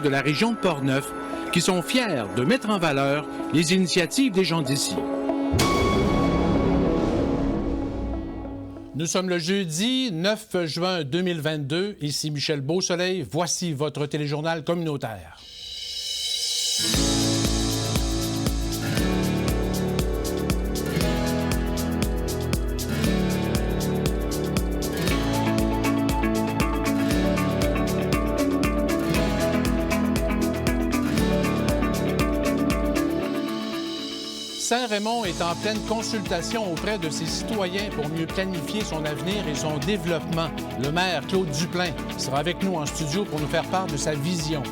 de la région de Portneuf qui sont fiers de mettre en valeur les initiatives des gens d'ici. Nous sommes le jeudi 9 juin 2022. Ici Michel Beausoleil. Voici votre téléjournal communautaire. Saint-Raymond est en pleine consultation auprès de ses citoyens pour mieux planifier son avenir et son développement. Le maire Claude Duplain sera avec nous en studio pour nous faire part de sa vision.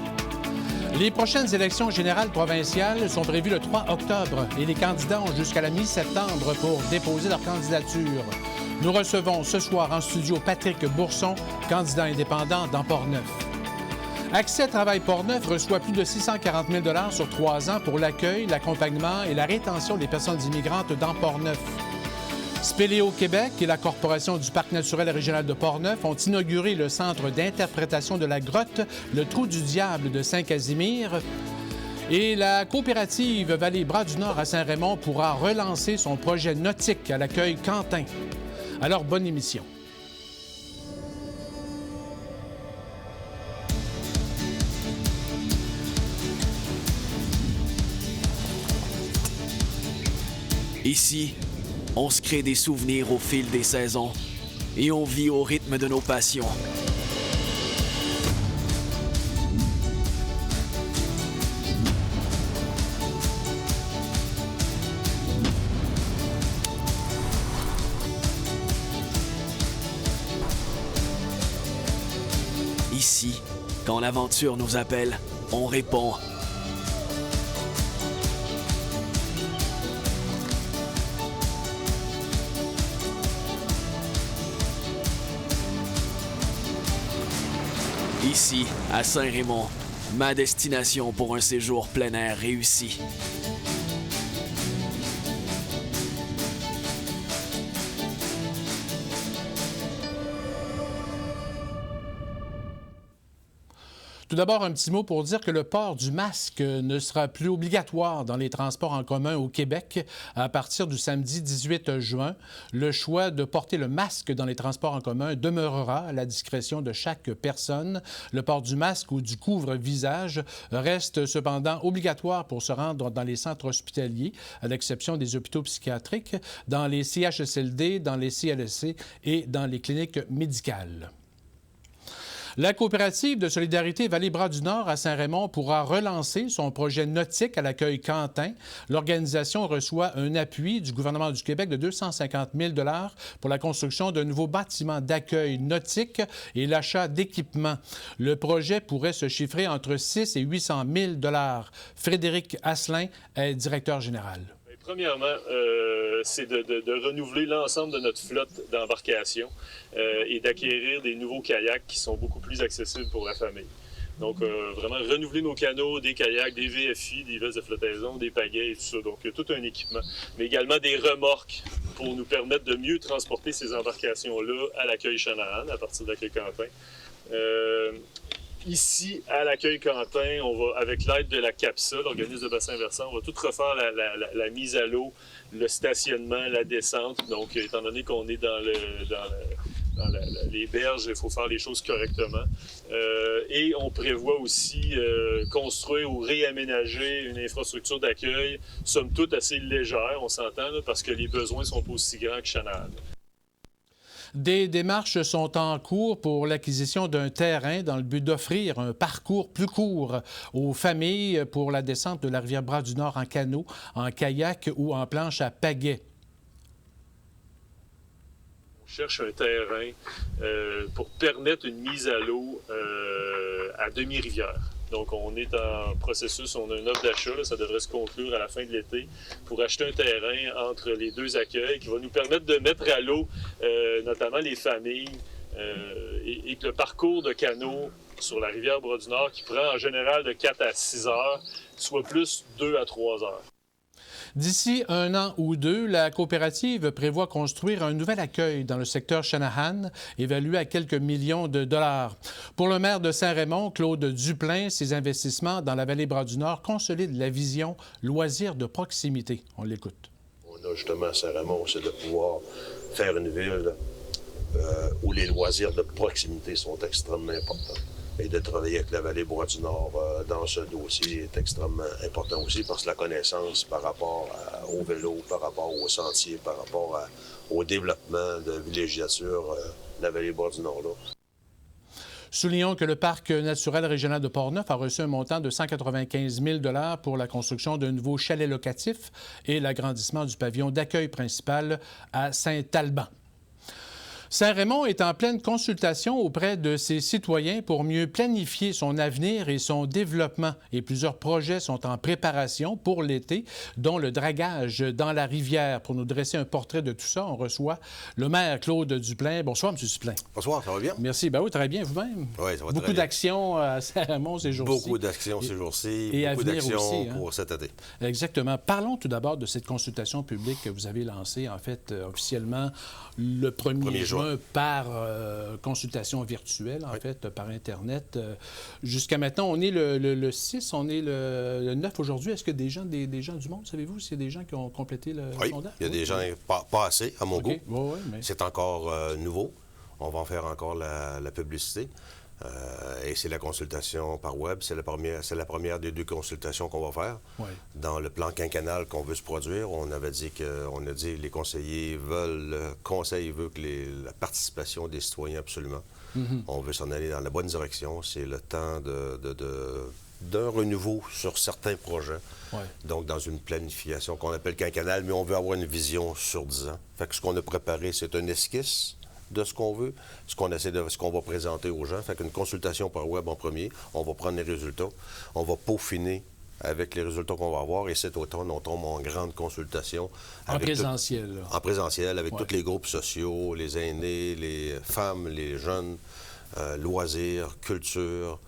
Les prochaines élections générales provinciales sont prévues le 3 octobre et les candidats ont jusqu'à la mi-septembre pour déposer leur candidature. Nous recevons ce soir en studio Patrick Bourson, candidat indépendant dans Portneuf. Accès Travail Portneuf reçoit plus de 640 000 $ sur 3 ans pour l'accueil, l'accompagnement et la rétention des personnes immigrantes dans Portneuf. Spéléo Québec et la Corporation du Parc naturel régional de Portneuf ont inauguré le centre d'interprétation de la grotte, le Trou du Diable de Saint-Casimir. Et la coopérative Vallée-Bras-du-Nord à Saint-Raymond pourra relancer son projet nautique à l'accueil Quentin. Alors, bonne émission. Ici, on se crée des souvenirs au fil des saisons et on vit au rythme de nos passions. Ici, quand l'aventure nous appelle, on répond. Ici, à Saint-Raymond, ma destination pour un séjour plein air réussi. Tout d'abord, un petit mot pour dire que le port du masque ne sera plus obligatoire dans les transports en commun au Québec à partir du samedi 18 juin. Le choix de porter le masque dans les transports en commun demeurera à la discrétion de chaque personne. Le port du masque ou du couvre-visage reste cependant obligatoire pour se rendre dans les centres hospitaliers, à l'exception des hôpitaux psychiatriques, dans les CHSLD, dans les CLSC et dans les cliniques médicales. La coopérative de solidarité Vallée-Bras-du-Nord à Saint-Raymond pourra relancer son projet nautique à l'accueil Quentin. L'organisation reçoit un appui du gouvernement du Québec de 250 000 $ pour la construction d'un nouveau bâtiment d'accueil nautique et l'achat d'équipements. Le projet pourrait se chiffrer entre 600 et 800 000 $. Frédéric Asselin est directeur général. Premièrement, c'est de renouveler l'ensemble de notre flotte d'embarcations et d'acquérir des nouveaux kayaks qui sont beaucoup plus accessibles pour la famille. Donc, vraiment renouveler nos canots, des kayaks, des VFI, des vestes de flottaison, des pagaies et tout ça. Donc, tout un équipement. Mais également des remorques pour nous permettre de mieux transporter ces embarcations-là à l'accueil Chanahan, à partir de l'accueil Quentin. Ici, à l'accueil Quentin, on va, avec l'aide de la CAPSA, l'organisme de bassin versant, on va tout refaire la mise à l'eau, le stationnement, la descente. Donc, étant donné qu'on est dans les berges, il faut faire les choses correctement. Et on prévoit aussi construire ou réaménager une infrastructure d'accueil, somme toute assez légère, on s'entend, là, parce que les besoins sont pas aussi grands que Chanahan. Des démarches sont en cours pour l'acquisition d'un terrain dans le but d'offrir un parcours plus court aux familles pour la descente de la rivière Bras-du-Nord en canot, en kayak ou en planche à pagaie. On cherche un terrain pour permettre une mise à l'eau à demi-rivière. Donc, on est en processus, on a une offre d'achat, ça devrait se conclure à la fin de l'été, pour acheter un terrain entre les deux accueils qui va nous permettre de mettre à l'eau notamment les familles et que le parcours de canot sur la rivière Bras-du-Nord, qui prend en général de 4 à 6 heures, soit plus 2 à 3 heures. D'ici 1 an ou 2, la coopérative prévoit construire un nouvel accueil dans le secteur Shanahan, évalué à quelques millions de dollars. Pour le maire de Saint-Raymond, Claude Duplain, ses investissements dans la vallée Bras-du-Nord consolident la vision loisirs de proximité. On l'écoute. On a justement à Saint-Raymond, c'est de pouvoir faire une ville où les loisirs de proximité sont extrêmement importants. Et de travailler avec la vallée Bois-du-Nord dans ce dossier est extrêmement important aussi parce que la connaissance par rapport au vélo, par rapport aux sentiers, par rapport au développement de villégiature de la vallée Bois-du-Nord. Soulignons que le Parc naturel régional de Portneuf a reçu un montant de 195 000 $ pour la construction d'un nouveau chalet locatif et l'agrandissement du pavillon d'accueil principal à Saint-Alban. Saint-Raymond est en pleine consultation auprès de ses citoyens pour mieux planifier son avenir et son développement. Et plusieurs projets sont en préparation pour l'été, dont le dragage dans la rivière. Pour nous dresser un portrait de tout ça, on reçoit le maire Claude Duplain. Bonsoir, M. Duplain. Bonsoir, ça va bien? Merci. Ben oui, très bien, vous-même. Oui, ça va Beaucoup d'actions à Saint-Raymond ces jours-ci. Beaucoup d'actions ces jours-ci, et beaucoup d'actions aussi, pour cet été. Exactement. Parlons tout d'abord de cette consultation publique que vous avez lancée, en fait, officiellement le 1er juin par consultation virtuelle, en fait, par Internet. Jusqu'à maintenant, on est le 6, on est le 9 aujourd'hui. Est-ce que des gens du monde, savez-vous, s'il y a des gens qui ont complété le sondage? Il y a des gens, pas assez, à mon goût. Oui, mais... C'est encore nouveau. On va en faire encore la publicité. Et c'est la consultation par web. C'est la première des 2 consultations qu'on va faire. Oui. Dans le plan quinquennal qu'on veut se produire, on a dit que les conseillers veulent, le conseil veut que la participation des citoyens absolument. Mm-hmm. On veut s'en aller dans la bonne direction. C'est le temps d'un renouveau sur certains projets. Ouais. Donc, dans une planification qu'on appelle quinquennale, mais on veut avoir une vision sur 10 ans. Fait que ce qu'on a préparé, c'est un esquisse de ce qu'on veut, ce qu'on va présenter aux gens. Fait qu'une consultation par web en premier, on va prendre les résultats, on va peaufiner avec les résultats qu'on va avoir, et cet automne, on tombe en grande consultation. En présentiel. En présentiel, avec tous les groupes sociaux, les aînés, les femmes, les jeunes, loisirs, culture,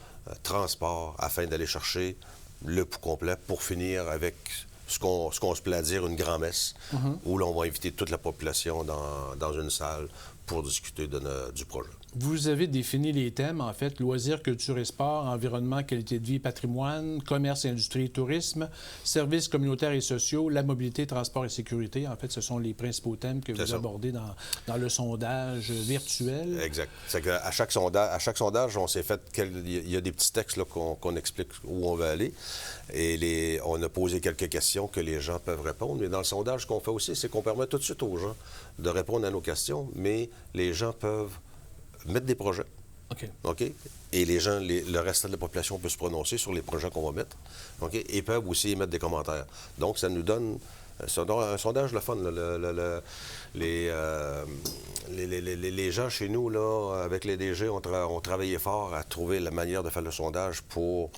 transport, afin d'aller chercher le pouls complet pour finir avec ce qu'on se plaît à dire, une grand-messe, où l'on va inviter toute la population dans une salle pour discuter du projet. Vous avez défini les thèmes, en fait, loisirs, culture et sport, environnement, qualité de vie, patrimoine, commerce, industrie et tourisme, services communautaires et sociaux, la mobilité, transport et sécurité. En fait, ce sont les principaux thèmes que vous abordez dans le sondage virtuel. Exact. C'est qu'à chaque sondage, on s'est fait... Il y a des petits textes là, qu'on explique où on veut aller. Et on a posé quelques questions que les gens peuvent répondre. Mais dans le sondage, ce qu'on fait aussi, c'est qu'on permet tout de suite aux gens de répondre à nos questions, mais les gens peuvent mettre des projets. OK? Et les gens, le reste de la population peut se prononcer sur les projets qu'on va mettre. OK? Et peuvent aussi mettre des commentaires. Donc, ça nous donne un sondage le fun. Les gens chez nous, là, avec les DG, ont travaillé fort à trouver la manière de faire le sondage pour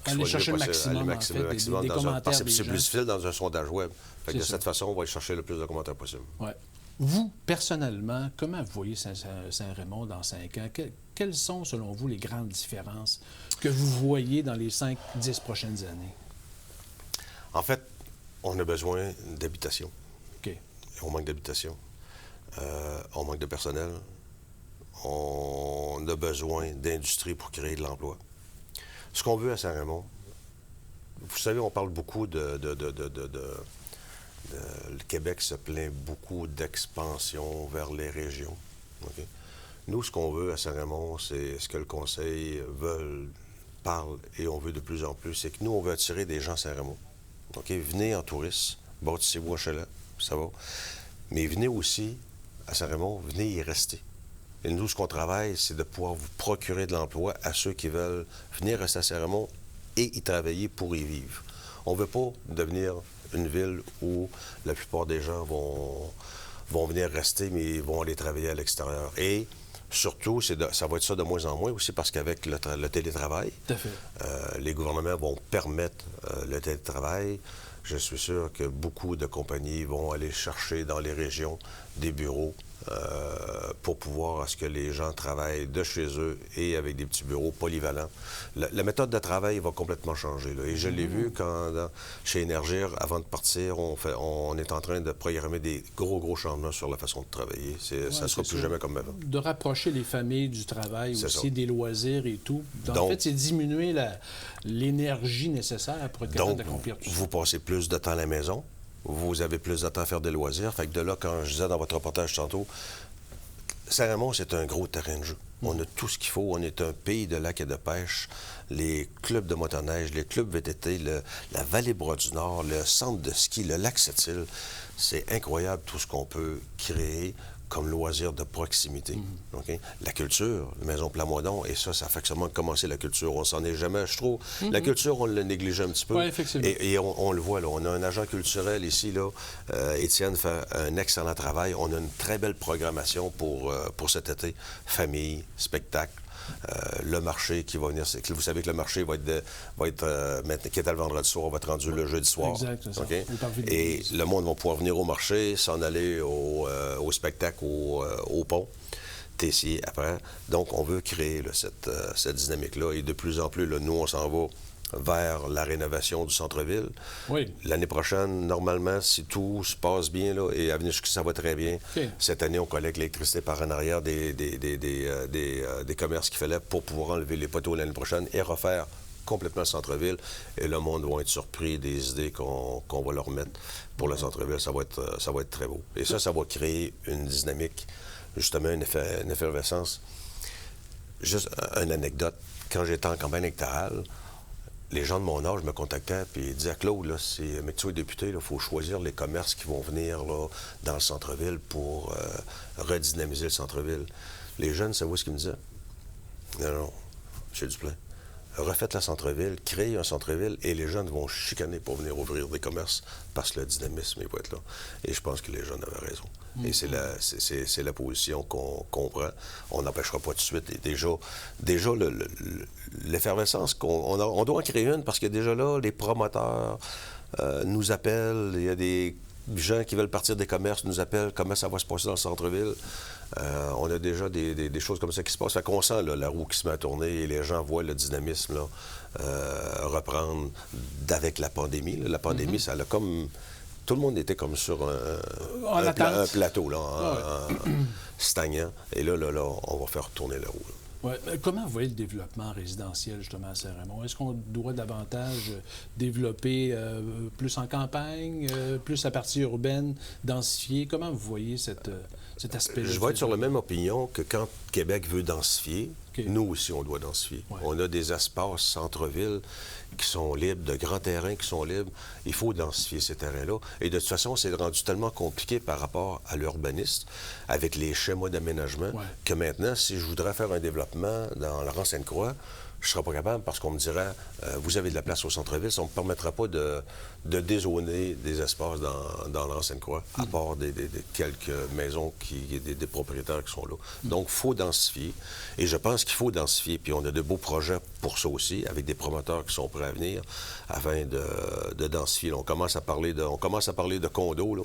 aller chercher le maximum, en fait, des commentaires. Parce que c'est plus difficile dans un sondage web. Fait que de cette façon, on va aller chercher le plus de commentaires possible. Ouais. Vous, personnellement, comment vous voyez Saint-Raymond dans 5 ans? Quelles sont, selon vous, les grandes différences que vous voyez dans les 5-10 prochaines années? En fait, on a besoin d'habitation. OK. On manque d'habitation. On manque de personnel. On a besoin d'industrie pour créer de l'emploi. Ce qu'on veut à Saint-Raymond, vous savez, on parle beaucoup le Québec se plaint beaucoup d'expansion vers les régions. Okay? Nous, ce qu'on veut à Saint-Raymond, c'est ce que le Conseil parle et on veut de plus en plus, c'est que nous, on veut attirer des gens à Saint-Raymond. Okay? Venez en touriste, bâtissez-vous un chalet, ça va. Mais venez aussi à Saint-Raymond, venez y rester. Et nous, ce qu'on travaille, c'est de pouvoir vous procurer de l'emploi à ceux qui veulent venir rester à Saint-Raymond et y travailler pour y vivre. On ne veut pas devenir une ville où la plupart des gens vont venir rester, mais ils vont aller travailler à l'extérieur. Et surtout, ça va être ça de moins en moins aussi parce qu'avec le télétravail, les gouvernements vont permettre le télétravail. Je suis sûr que beaucoup de compagnies vont aller chercher dans les régions des bureaux pour pouvoir à ce que les gens travaillent de chez eux et avec des petits bureaux polyvalents. La méthode de travail va complètement changer, là. Et je l'ai vu chez Énergir, avant de partir, on est en train de programmer des gros changements sur la façon de travailler. Ça ne sera plus jamais comme avant. De rapprocher les familles du travail aussi, des loisirs et tout. En fait, c'est diminuer l'énergie nécessaire pour être capable d'accomplir tout ça. Vous passez plus de temps à la maison. Vous avez plus de temps à faire des loisirs. Fait que de là, quand je disais dans votre reportage tantôt, Saint-Raymond, c'est un gros terrain de jeu. On a tout ce qu'il faut. On est un pays de lacs et de pêche. Les clubs de motoneige, les clubs VTT, la vallée Bras-du-Nord, le centre de ski, le lac Sept-Îles. C'est incroyable tout ce qu'on peut créer comme loisir de proximité. Okay? La culture, la Maison Plamondon, et ça fait seulement commencer la culture. On s'en est jamais, je trouve. La culture, on l'a négligé un petit peu. Oui, effectivement. Et on le voit, là. On a un agent culturel ici, là. Étienne fait un excellent travail. On a une très belle programmation pour cet été. Famille, spectacle. Le marché qui va venir. Vous savez que le marché va être maintenant, qui était le vendredi soir, va être rendu le jeudi soir. Exact, c'est ça. Okay? Et le monde va pouvoir venir au marché, s'en aller au spectacle, au pont. Tessier après. Donc, on veut créer là, cette dynamique-là. Et de plus en plus, là, nous, on s'en va vers la rénovation du centre-ville. Oui. L'année prochaine, normalement, si tout se passe bien, là, et à venir jusqu'ici, ça va très bien. Okay. Cette année, on collecte l'électricité par en arrière des commerces qu'il fallait pour pouvoir enlever les poteaux l'année prochaine et refaire complètement le centre-ville. Et le monde va être surpris des idées qu'on va leur mettre pour le centre-ville. Ça va être très beau. Et ça va créer une dynamique, justement, une effervescence. Juste une anecdote. Quand j'étais en campagne électorale, les gens de mon âge me contactaient et ils disaient « Claude, là, mais tu es député, il faut choisir les commerces qui vont venir là, dans le centre-ville pour redynamiser le centre-ville. » Les jeunes, savez-vous ce qu'ils me disaient? Non, M. Duplain. Refaites le centre-ville, créez un centre-ville et les jeunes vont chicaner pour venir ouvrir des commerces parce que le dynamisme va être là. Et je pense que les jeunes avaient raison. Et c'est la position qu'on prend. On n'empêchera pas tout de suite. Et déjà l'effervescence, on doit en créer une parce que déjà là, les promoteurs nous appellent. Il y a des gens qui veulent partir des commerces nous appellent comment ça va se passer dans le centre-ville. On a déjà des choses comme ça qui se passent. Fait qu'on sent là, la roue qui se met à tourner et les gens voient le dynamisme là, reprendre avec la pandémie. Là. La pandémie, ça a comme... Tout le monde était comme sur un plateau, là, stagnant. Et là, on va faire tourner la roue. Ouais. Comment vous voyez le développement résidentiel, justement, à Saint-Raymond? Est-ce qu'on doit davantage développer plus en campagne, plus la partie urbaine, densifiée? Comment vous voyez cet aspect-là? Je vais être sur la même opinion que quand Québec veut densifier, nous aussi, on doit densifier. Ouais. On a des espaces centre-ville qui sont libres, de grands terrains qui sont libres. Il faut densifier ces terrains-là. Et de toute façon, c'est rendu tellement compliqué par rapport à l'urbaniste, avec les schémas d'aménagement, que maintenant, si je voudrais faire un développement dans Laurent-Sainte-Croix, je ne serais pas capable parce qu'on me dirait vous avez de la place au centre-ville, ça ne me permettra pas de dézoner des espaces dans Laurent-Sainte-Croix, à part des quelques maisons, des propriétaires qui sont là. Donc, il faut densifier. Et je pense qu'il faut densifier. Puis on a de beaux projets pour ça aussi, avec des promoteurs qui sont prêts à venir afin de densifier. On commence à parler de condos, là.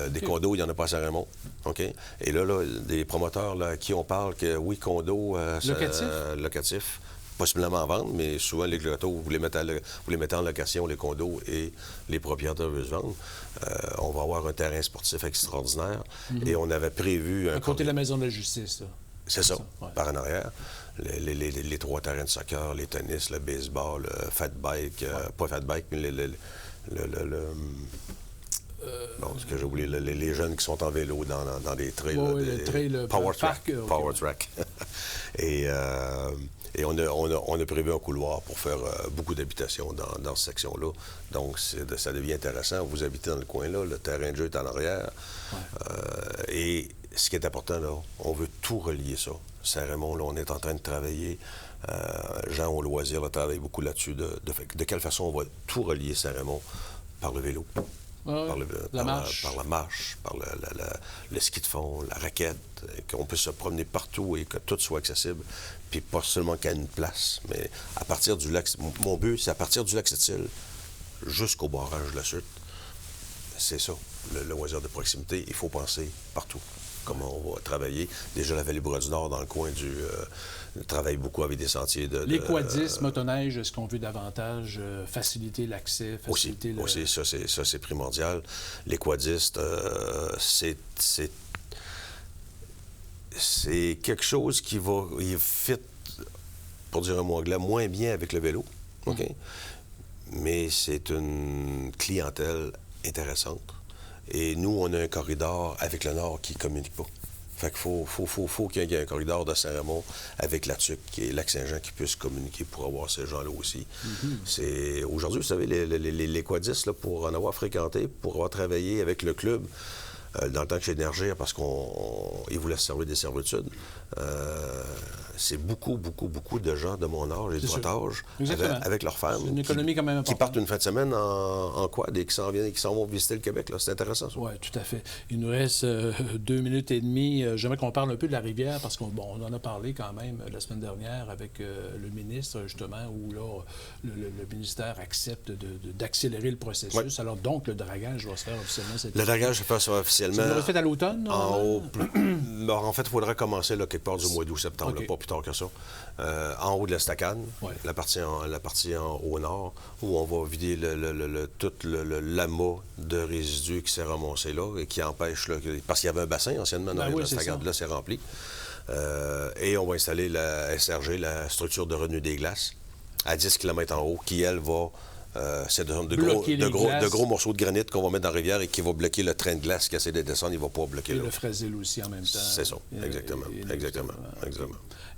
Des condos, il n'y en a pas à Saint-Raymond. OK? Et là, des promoteurs là, à qui on parle que oui, condos... locatif. Possiblement à vendre, mais souvent, les lotos, vous les mettez en location, les condos, et les propriétaires veulent se vendre. On va avoir un terrain sportif extraordinaire. Et on avait prévu... À côté de la Maison de la Justice, là. C'est ça, par en arrière. Les 3 terrains de soccer, les tennis, le baseball, le fat bike, pas fat bike, mais ce que j'ai oublié, les jeunes qui sont en vélo dans des trails. Le trail, Power Track. Et on a prévu un couloir pour faire beaucoup d'habitations dans cette section-là. Donc, ça devient intéressant. Vous habitez dans le coin-là, le terrain de jeu est en arrière. Et ce qui est important, là, on veut tout relier ça. Saint-Raymond, là, on est en train de travailler. Jean au loisir là, travaille beaucoup là-dessus. De quelle façon on va tout relier Saint-Raymond par le vélo. Par la marche, par le ski de fond, la raquette, qu'on puisse se promener partout et que tout soit accessible, puis pas seulement qu'à une place, mais à partir du lac... Mon but, c'est à partir du lac Sept-Îles jusqu'au barrage de la Chute. C'est ça, le loisir de proximité. Il faut penser partout. comment on va travailler. Déjà, la Vallée-Bras-du-Nord, dans le coin travaille beaucoup avec des sentiers de... Les quadistes, motoneige, est-ce qu'on veut davantage faciliter l'accès, faciliter aussi, ça, c'est primordial. Les quadistes, c'est quelque chose qui va... Il fit, pour dire un mot anglais, moins bien avec le vélo, OK? Mais c'est une clientèle intéressante. Et nous, on a un corridor avec le Nord qui ne communique pas. Fait qu'il faut qu'il y ait un corridor de Saint-Raymond avec la Tuque et Lac-Saint-Jean qui puisse communiquer pour avoir ces gens-là aussi. Aujourd'hui, vous savez, les quadistes, là, pour en avoir fréquenté, pour avoir travaillé avec le club, dans le temps que chez Énergir, parce qu'ils voulaient se servir des servitudes, c'est beaucoup de gens de mon âge et de votre âge, avec leurs femmes, c'est une économie quand même importante, qui partent une fin de semaine en quad et qui s'en vont visiter le Québec. C'est intéressant, ça. Oui, tout à fait. Il nous reste 2 minutes et demie. J'aimerais qu'on parle un peu de la rivière, parce qu'on en a parlé quand même la semaine dernière avec le ministre, justement, où là, le ministère accepte d'accélérer le processus. Oui. Alors donc, le dragage va se faire officiellement cette année. Le dragage va se faire officiellement. Ça va être fait à l'automne? En fait, il faudrait commencer là, quelque part du mois d'août-septembre, okay. Pas plus tard que ça. En haut de l'Estacade, la partie au nord, où on va vider tout l'amas de résidus qui s'est ramassé là et qui empêche, là, parce qu'il y avait un bassin anciennement dans l'Estacade, là, c'est rempli. Et on va installer la SRG, la structure de retenue des glaces, à 10 km en haut, qui, elle, va... c'est de gros morceaux de granit qu'on va mettre dans la rivière et qui va bloquer le train de glace qui essaie de descendre. Il ne va pas bloquer l'eau. Et le fraisile aussi en même temps. C'est ça, exactement.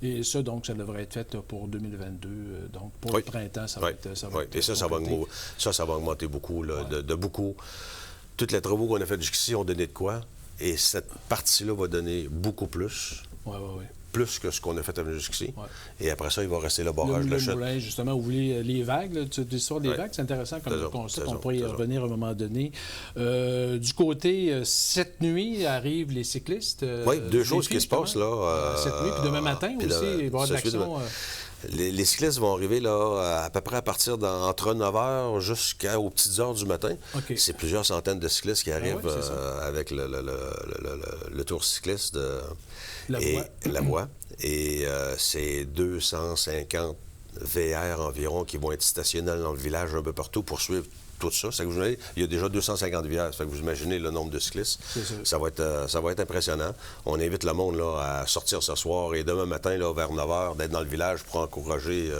Et ça, donc, ça devrait être fait pour 2022. Donc, pour le printemps, ça va être... Et ça va augmenter beaucoup, là, de beaucoup. Tous les travaux qu'on a fait jusqu'ici ont donné de quoi. Et cette partie-là va donner beaucoup plus. Oui. Plus que ce qu'on a fait jusqu'ici. Ouais. Et après ça, il va rester le barrage de chute. Moulin, justement, où les vagues, l'histoire des vagues, c'est intéressant comme concept. On pourrait y revenir à un moment donné. Du côté, cette nuit, arrivent les cyclistes. Oui, deux choses qui se passent là. Cette nuit, puis demain matin aussi, il va y avoir de l'action. Les cyclistes vont arriver là, à peu près à partir entre 9 h jusqu'aux petites heures du matin. Okay. C'est plusieurs centaines de cyclistes qui arrivent avec le tour cycliste de la voie. Et c'est 250 VR environ qui vont être stationnés dans le village un peu partout pour suivre tout ça. Ça que vous imaginez, il y a déjà 250 VR. Ça fait que vous imaginez le nombre de cyclistes. Ça va être impressionnant. On invite le monde là, à sortir ce soir et demain matin, là, vers 9 h, d'être dans le village pour encourager...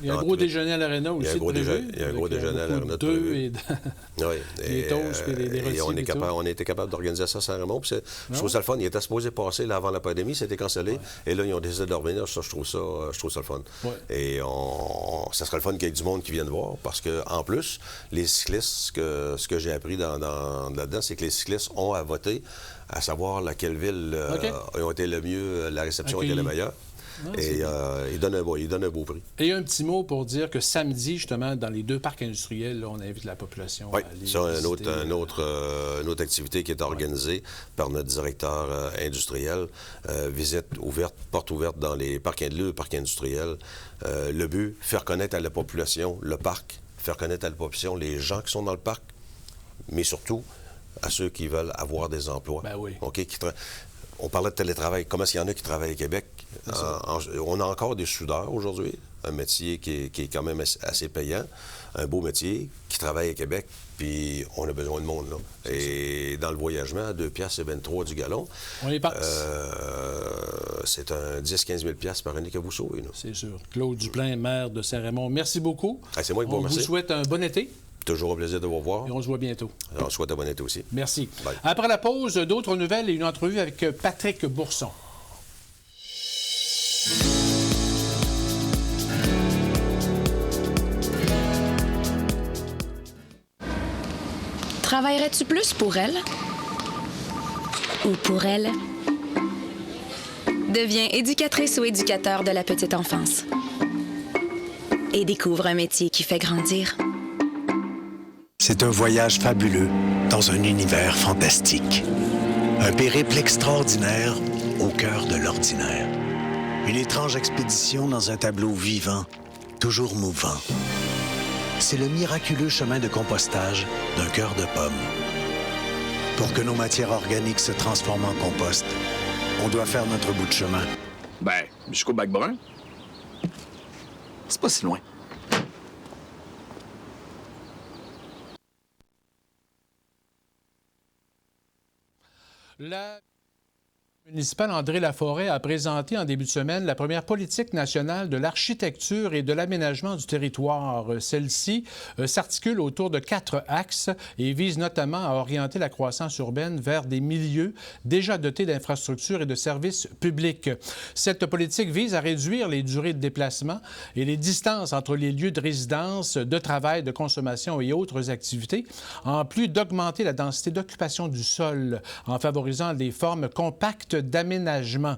Il y a un gros déjeuner à l'Arena aussi. Il y a un gros déjeuner à l'Arena. Les toasts et les rôtis. On a été capable d'organiser ça à Saint-Raymond. Je trouve ça le fun. Il était supposé passer là, avant la pandémie. C'était cancellé. Et là, ils ont décidé de revenir. Ça, je trouve ça le fun. Et ça serait le fun qu'il y ait du monde qui vienne voir parce qu'en plus, les cyclistes, ce que j'ai appris là-dedans, c'est que les cyclistes ont à voter, à savoir laquelle ville ont été le mieux, la réception a été la meilleure. Et il donne un beau prix. Et un petit mot pour dire que samedi, justement, dans les 2 parcs industriels, là, on invite la population à aller visiter. C'est une autre activité qui est organisée par notre directeur industriel. Visite ouverte, porte ouverte dans les parcs industriels. Le but, faire connaître à la population le parc, faire connaître à la population les gens qui sont dans le parc, mais surtout à ceux qui veulent avoir des emplois. Ben oui. On parlait de télétravail. Comment est-ce qu'il y en a qui travaillent au Québec? On a encore des soudeurs aujourd'hui, un métier qui est quand même assez payant, un beau métier, qui travaille au Québec, puis on a besoin de monde, là. Et dans le voyagement, à 2 piastres et 23 du gallon, on les passe. C'est un 10-15 000 par année que vous sauvez. C'est sûr. Claude Duplain, maire de Saint-Raymond, merci beaucoup. C'est moi qui vous remercie. On vous souhaite un bon été. Toujours un plaisir de vous revoir. Et on se voit bientôt. On se souhaite un bon été aussi. Merci. Bye. Après la pause, d'autres nouvelles et une entrevue avec Patrick Bourson. Travaillerais-tu plus pour elle? Ou pour elle? Deviens éducatrice ou éducateur de la petite enfance. Et découvre un métier qui fait grandir. C'est un voyage fabuleux dans un univers fantastique. Un périple extraordinaire au cœur de l'ordinaire. Une étrange expédition dans un tableau vivant, toujours mouvant. C'est le miraculeux chemin de compostage d'un cœur de pomme. Pour que nos matières organiques se transforment en compost, on doit faire notre bout de chemin. Ben, jusqu'au bac brun. C'est pas si loin. La municipale André Laforêt a présenté en début de semaine la première politique nationale de l'architecture et de l'aménagement du territoire. Celle-ci s'articule autour de 4 axes et vise notamment à orienter la croissance urbaine vers des milieux déjà dotés d'infrastructures et de services publics. Cette politique vise à réduire les durées de déplacement et les distances entre les lieux de résidence, de travail, de consommation et autres activités, en plus d'augmenter la densité d'occupation du sol en favorisant des formes compactes d'aménagement.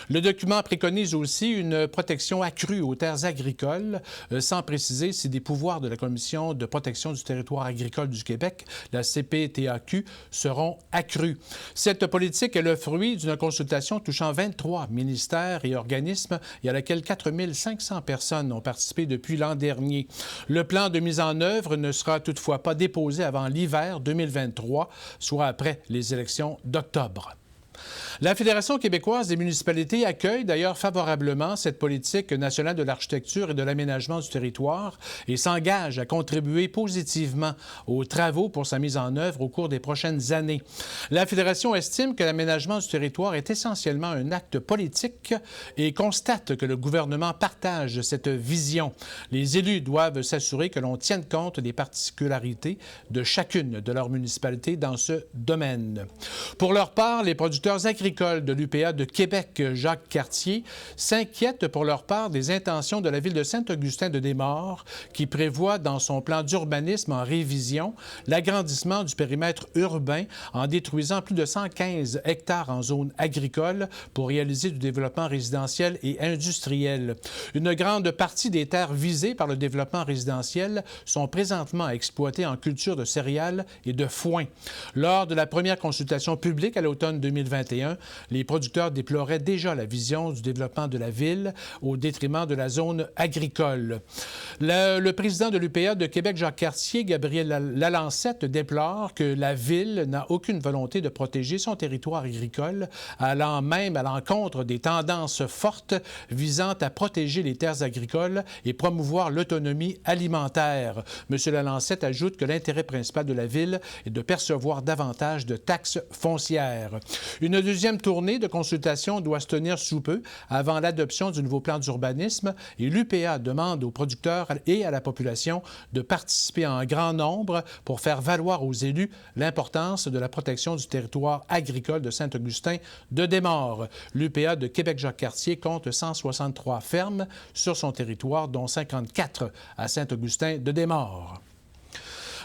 Le document préconise aussi une protection accrue aux terres agricoles, sans préciser si des pouvoirs de la Commission de protection du territoire agricole du Québec, la CPTAQ, seront accrus. Cette politique est le fruit d'une consultation touchant 23 ministères et organismes et à laquelle 4 500 personnes ont participé depuis l'an dernier. Le plan de mise en œuvre ne sera toutefois pas déposé avant l'hiver 2023, soit après les élections d'octobre. La Fédération québécoise des municipalités accueille d'ailleurs favorablement cette politique nationale de l'architecture et de l'aménagement du territoire et s'engage à contribuer positivement aux travaux pour sa mise en œuvre au cours des prochaines années. La Fédération estime que l'aménagement du territoire est essentiellement un acte politique et constate que le gouvernement partage cette vision. Les élus doivent s'assurer que l'on tienne compte des particularités de chacune de leurs municipalités dans ce domaine. Pour leur part, les producteurs agricoles de l'UPA de Québec, Jacques Cartier, s'inquiètent pour leur part des intentions de la ville de Saint-Augustin-de-Desmaures qui prévoit dans son plan d'urbanisme en révision l'agrandissement du périmètre urbain en détruisant plus de 115 hectares en zone agricole pour réaliser du développement résidentiel et industriel. Une grande partie des terres visées par le développement résidentiel sont présentement exploitées en culture de céréales et de foin. Lors de la première consultation publique à l'automne 2021, les producteurs déploraient déjà la vision du développement de la ville au détriment de la zone agricole. Le président de l'UPA de Québec, Jacques Cartier, Gabriel Lalancette, déplore que la ville n'a aucune volonté de protéger son territoire agricole, allant même à l'encontre des tendances fortes visant à protéger les terres agricoles et promouvoir l'autonomie alimentaire. M. Lalancette ajoute que l'intérêt principal de la ville est de percevoir davantage de taxes foncières. Une deuxième tournée de consultation doit se tenir sous peu avant l'adoption du nouveau plan d'urbanisme et l'UPA demande aux producteurs et à la population de participer en grand nombre pour faire valoir aux élus l'importance de la protection du territoire agricole de Saint-Augustin-de-Desmaures. L'UPA de Québec-Jacques-Cartier compte 163 fermes sur son territoire, dont 54 à Saint-Augustin-de-Desmaures.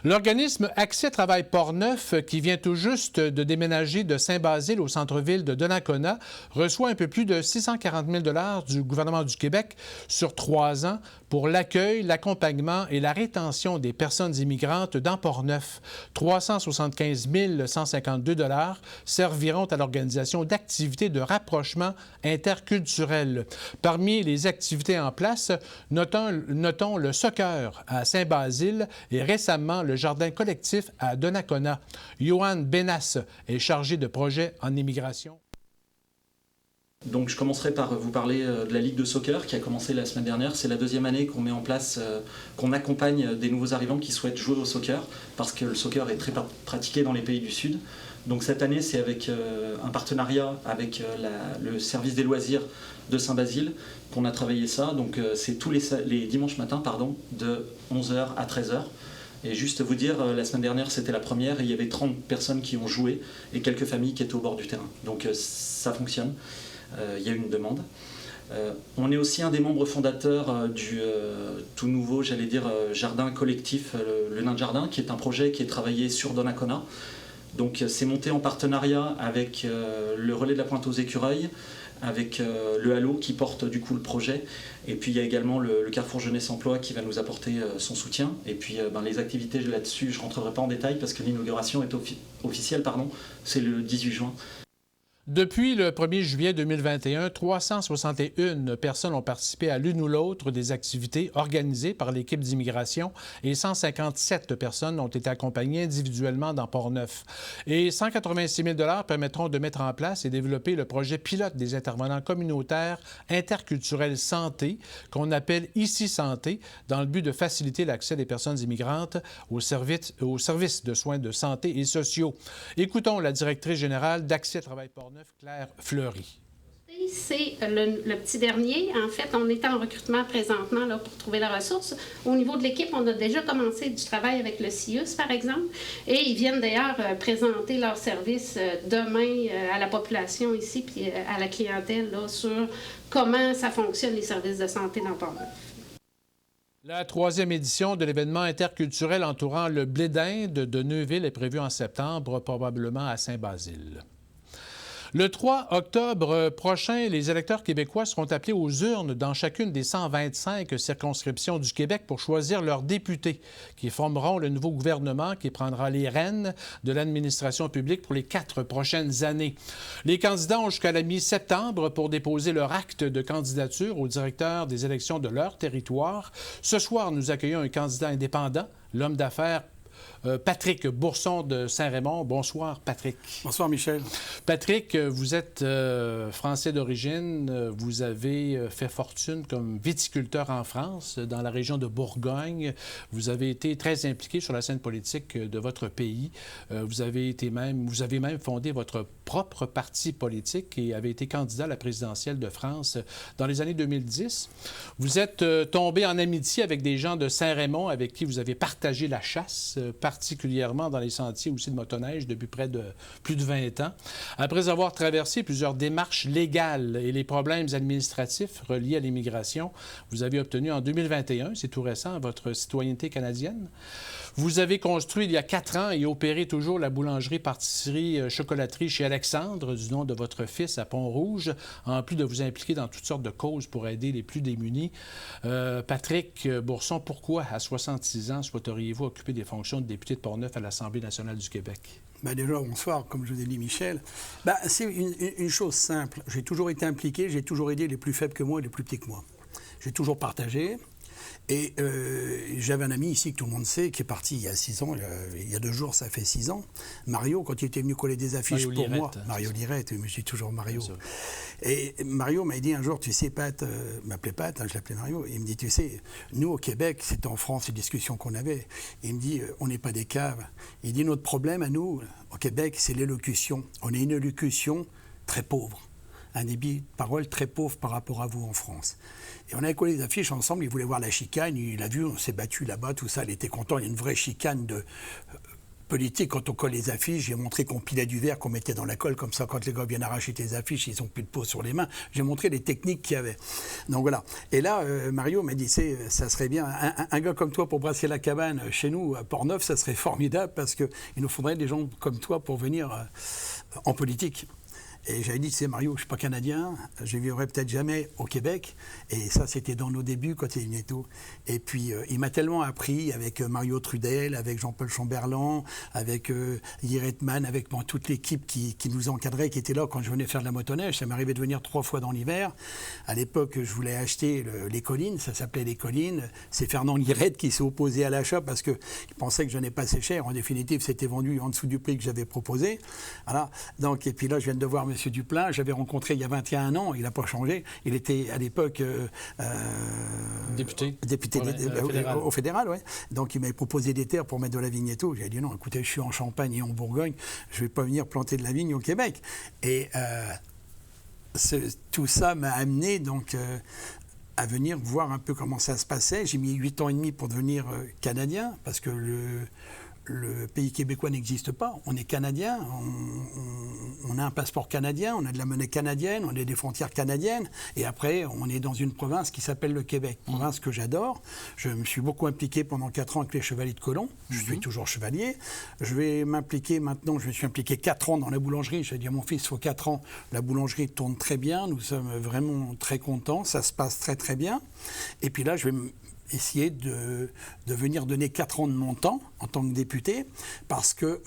L'organisme Accès Travail Portneuf, qui vient tout juste de déménager de Saint-Basile au centre-ville de Donnacona, reçoit un peu plus de 640 000 $ du gouvernement du Québec sur 3 ans pour l'accueil, l'accompagnement et la rétention des personnes immigrantes dans Portneuf. 375 152 $ serviront à l'organisation d'activités de rapprochement interculturel. Parmi les activités en place, notons le soccer à Saint-Basile et récemment le jardin collectif à Donnacona. Johan Benas est chargé de projet en immigration. Donc je commencerai par vous parler de la Ligue de soccer qui a commencé la semaine dernière. C'est la 2e année qu'on met en place, qu'on accompagne des nouveaux arrivants qui souhaitent jouer au soccer parce que le soccer est très pratiqué dans les pays du Sud. Donc cette année, c'est avec un partenariat avec le service des loisirs de Saint-Basile qu'on a travaillé ça. Donc c'est tous les dimanches matins de 11h à 13h. Et juste vous dire, la semaine dernière, c'était la première et il y avait 30 personnes qui ont joué et quelques familles qui étaient au bord du terrain. Donc ça fonctionne, il y a une demande. On est aussi un des membres fondateurs du tout nouveau, jardin collectif, le Nain de Jardin, qui est un projet qui est travaillé sur Donnacona. Donc c'est monté en partenariat avec le Relais de la Pointe aux Écureuils, avec le Halo qui porte du coup le projet, et puis il y a également le Carrefour Jeunesse Emploi qui va nous apporter son soutien, et puis les activités là-dessus, je ne rentrerai pas en détail parce que l'inauguration est officielle, c'est le 18 juin. Depuis le 1er juillet 2021, 361 personnes ont participé à l'une ou l'autre des activités organisées par l'équipe d'immigration et 157 personnes ont été accompagnées individuellement dans Port-Neuf. Et 186 000 $ permettront de mettre en place et développer le projet pilote des intervenants communautaires interculturels santé, qu'on appelle Ici Santé, dans le but de faciliter l'accès des personnes immigrantes aux services de soins de santé et sociaux. Écoutons la directrice générale d'Accès à Travail Port-Neuf, Claire Fleury. C'est le petit dernier. En fait, on est en recrutement présentement là, pour trouver la ressource. Au niveau de l'équipe, on a déjà commencé du travail avec le CIUS, par exemple, et ils viennent d'ailleurs présenter leurs services demain à la population ici, puis à la clientèle là, sur comment ça fonctionne, les services de santé dans Port-Neuf. La 3e édition de l'événement interculturel entourant le Blé d'Inde de Neuville est prévue en septembre, probablement à Saint-Basile. Le 3 octobre prochain, les électeurs québécois seront appelés aux urnes dans chacune des 125 circonscriptions du Québec pour choisir leurs députés qui formeront le nouveau gouvernement qui prendra les rênes de l'administration publique pour les 4 prochaines années. Les candidats ont jusqu'à la mi-septembre pour déposer leur acte de candidature au directeur des élections de leur territoire. Ce soir, nous accueillons un candidat indépendant, l'homme d'affaires Patrick Bourson de Saint-Raymond. Bonsoir, Patrick. Bonsoir, Michel. Patrick, vous êtes français d'origine. Vous avez fait fortune comme viticulteur en France, dans la région de Bourgogne. Vous avez été très impliqué sur la scène politique de votre pays. Vous avez même fondé votre propre parti politique et avez été candidat à la présidentielle de France dans les années 2010. Vous êtes tombé en amitié avec des gens de Saint-Raymond avec qui vous avez partagé la chasse, particulièrement dans les sentiers aussi de motoneige depuis plus de 20 ans. Après avoir traversé plusieurs démarches légales et les problèmes administratifs reliés à l'immigration, vous avez obtenu en 2021, c'est tout récent, votre citoyenneté canadienne. Vous avez construit il y a 4 ans et opéré toujours la boulangerie-pâtisserie-chocolaterie chez Alexandre, du nom de votre fils, à Pont-Rouge, en plus de vous impliquer dans toutes sortes de causes pour aider les plus démunis. Patrick Bourson, pourquoi, à 66 ans, souhaiteriez-vous occuper des fonctions de député de Port-Neuf à l'Assemblée nationale du Québec? Déjà, bonsoir, comme je vous ai dit, Michel. C'est une chose simple. J'ai toujours été impliqué, j'ai toujours aidé les plus faibles que moi et les plus petits que moi. J'ai toujours partagé. Et j'avais un ami ici que tout le monde sait, qui est parti il y a 6 ans, il y a 2 jours, ça fait 6 ans. Mario, quand il était venu coller des affiches Mario pour Lirette, moi. Mario Lirette, mais je dis toujours Mario. Et Mario m'a dit un jour, tu sais, Pat, m'appelait Pat, je l'appelais Mario, il me dit, tu sais, nous au Québec, c'était en France, les discussions qu'on avait, il me dit, on n'est pas des caves. Il dit, notre problème à nous, au Québec, c'est l'élocution. On est une élocution très pauvre. Un débit de parole très pauvre par rapport à vous en France. Et on avait collé les affiches ensemble, il voulait voir la chicane, il a vu, on s'est battu là-bas, tout ça, il était content, il y a une vraie chicane de politique quand on colle les affiches. J'ai montré qu'on pilait du verre, qu'on mettait dans la colle, comme ça, quand les gars viennent arracher les affiches, ils n'ont plus de peau sur les mains. J'ai montré les techniques qu'il y avait. Donc voilà. Et là, Mario m'a dit, ça serait bien, un gars comme toi pour brasser la cabane chez nous, à Port-Neuf, ça serait formidable, parce qu'il nous faudrait des gens comme toi pour venir en politique. Et j'avais dit, tu sais, Mario, je ne suis pas Canadien, je ne vivrai peut-être jamais au Québec. Et ça, c'était dans nos débuts, quand il venait tout. Et puis, il m'a tellement appris, avec Mario Trudel, avec Jean-Paul Chamberlain, avec Yiretman, avec toute l'équipe qui nous encadrait, qui était là quand je venais faire de la motoneige. Ça m'arrivait de venir 3 fois dans l'hiver. À l'époque, je voulais acheter les Collines, ça s'appelait les Collines. C'est Fernand Lirette qui s'est opposé à l'achat parce qu'il pensait que je n'ai pas assez cher. En définitive, c'était vendu en dessous du prix que j'avais proposé. Voilà. Donc, et puis là, je viens de voir M. Duplain, j'avais rencontré il y a 21 ans, il n'a pas changé. Il était à l'époque député au fédéral, ouais. Donc il m'avait proposé des terres pour mettre de la vigne et tout. J'ai dit non, écoutez, je suis en Champagne et en Bourgogne, je ne vais pas venir planter de la vigne au Québec. Et tout ça m'a amené donc à venir voir un peu comment ça se passait. J'ai mis 8 ans et demi pour devenir Canadien, parce que le pays québécois n'existe pas. On est Canadien, on a un passeport canadien, on a de la monnaie canadienne, on a des frontières canadiennes, et après, on est dans une province qui s'appelle le Québec, province que j'adore. Je me suis beaucoup impliqué pendant 4 ans avec les Chevaliers de Colomb, je suis toujours chevalier. Je vais m'impliquer maintenant, je me suis impliqué 4 ans dans la boulangerie, j'ai dit à mon fils, il faut 4 ans, la boulangerie tourne très bien, nous sommes vraiment très contents, ça se passe très très bien. Et puis là, essayer de venir donner 4 ans de mon temps en tant que député, parce que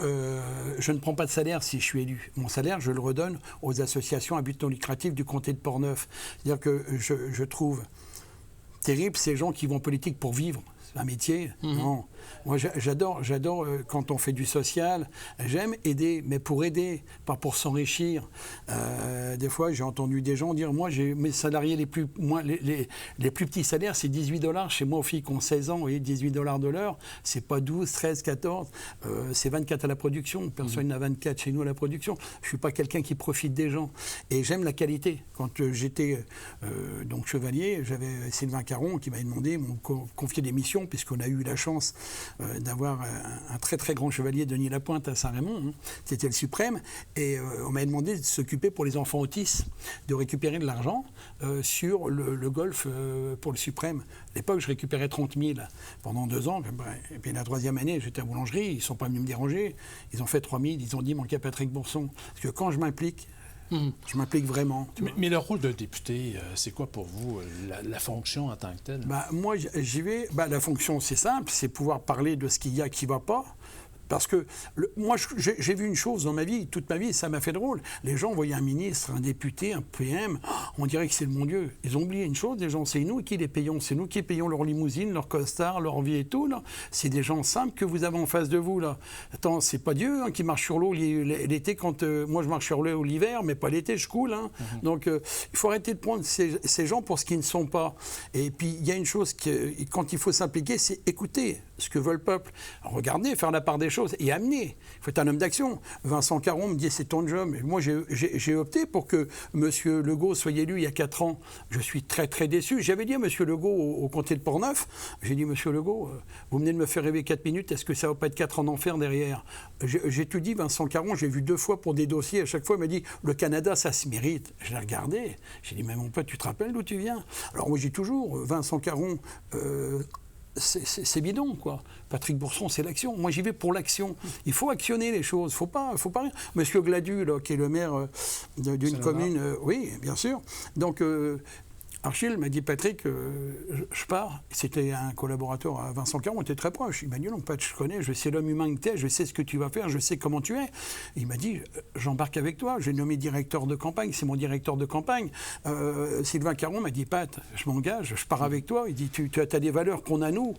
je ne prends pas de salaire si je suis élu. Mon salaire, je le redonne aux associations à but non lucratif du comté de Portneuf. C'est-à-dire que je trouve terrible ces gens qui vont en politique pour vivre. C'est un métier. Non. Moi, j'adore quand on fait du social. J'aime aider, mais pour aider, pas pour s'enrichir. Des fois, j'ai entendu des gens dire, moi, mes salariés les plus petits salaires, c'est $18. Chez moi, aux filles qui ont 16 ans, vous voyez, $18 de l'heure, c'est pas 12, 13, 14, c'est 24 à la production. Personne n'a 24 chez nous à la production. Je suis pas quelqu'un qui profite des gens. Et j'aime la qualité. Quand j'étais donc chevalier, j'avais Sylvain Caron qui m'avait demandé, m'ont confié des missions, puisqu'on a eu la chance d'avoir un très très grand chevalier, Denis Lapointe, à Saint-Raymond, hein. C'était le suprême, et on m'avait demandé de s'occuper pour les enfants autistes, de récupérer de l'argent sur le golf pour le suprême. À l'époque, je récupérais 30 000 pendant 2 ans, et puis la 3e année, j'étais à boulangerie, ils ne sont pas venus me déranger, ils ont fait 3 000, ils ont dit, manquait Patrick Bourson. Parce que quand je m'implique, je m'implique vraiment. Mais le rôle de député, c'est quoi pour vous, la fonction en tant que telle? Moi, j'y vais. La fonction, c'est simple, c'est pouvoir parler de ce qu'il y a qui ne va pas. Parce que moi, j'ai vu une chose dans ma vie, toute ma vie, ça m'a fait drôle. Les gens voyaient un ministre, un député, un PM, on dirait que c'est le bon Dieu. Ils ont oublié une chose, les gens, c'est nous qui les payons. C'est nous qui payons leur limousine, leur costard, leur vie et tout. Là. C'est des gens simples que vous avez en face de vous. Là. Attends, c'est pas Dieu qui marche sur l'eau l'été quand moi je marche sur l'eau l'hiver, mais pas l'été, je coule. Hein. Donc il faut arrêter de prendre ces gens pour ce qu'ils ne sont pas. Et puis il y a une chose, quand il faut s'impliquer, c'est écouter ce que veut le peuple. Regardez, faire la part des choses et amener. Il faut être un homme d'action. Vincent Caron me dit c'est ton job. Et moi, j'ai opté pour que M. Legault soit élu il y a 4 ans. Je suis très, très déçu. J'avais dit à M. Legault au comté de Portneuf, j'ai dit, M. Legault, vous venez de me faire rêver 4 minutes, est-ce que ça ne va pas être 4 ans d'enfer derrière? J'ai tout dit, Vincent Caron, j'ai vu 2 fois pour des dossiers. À chaque fois, il m'a dit, le Canada, ça se mérite. Je l'ai regardé. J'ai dit, mais mon pote, tu te rappelles d'où tu viens? Alors moi, j'ai toujours, Vincent Caron, c'est bidon, quoi. Patrick Bourson, c'est l'action. Moi, j'y vais pour l'action. Il faut actionner les choses. Faut pas rien. Monsieur Gladu, là, qui est le maire d'une commune, oui, bien sûr. Donc, Achille m'a dit, Patrick, je pars. C'était un collaborateur à Vincent Caron, on était très proche. Il m'a dit, non, Pat, je connais, je sais l'homme humain que tu es, je sais ce que tu vas faire, je sais comment tu es. Il m'a dit, j'embarque avec toi, j'ai nommé directeur de campagne, c'est mon directeur de campagne. Sylvain Caron m'a dit, Pat, je m'engage, je pars avec toi. Il dit, tu as des valeurs qu'on a nous.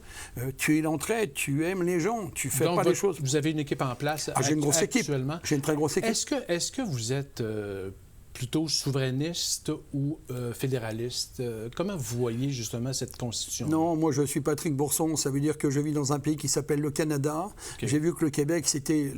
Tu es l'entraide, tu aimes les gens, tu fais donc pas les choses. Vous avez une équipe en place j'ai une grosse équipe. J'ai une très grosse équipe. Est-ce que vous êtes plutôt souverainiste ou fédéraliste? Comment vous voyez justement cette constitution? Non, moi je suis Patrick Bourson, ça veut dire que je vis dans un pays qui s'appelle le Canada. Okay. J'ai vu que le Québec, c'était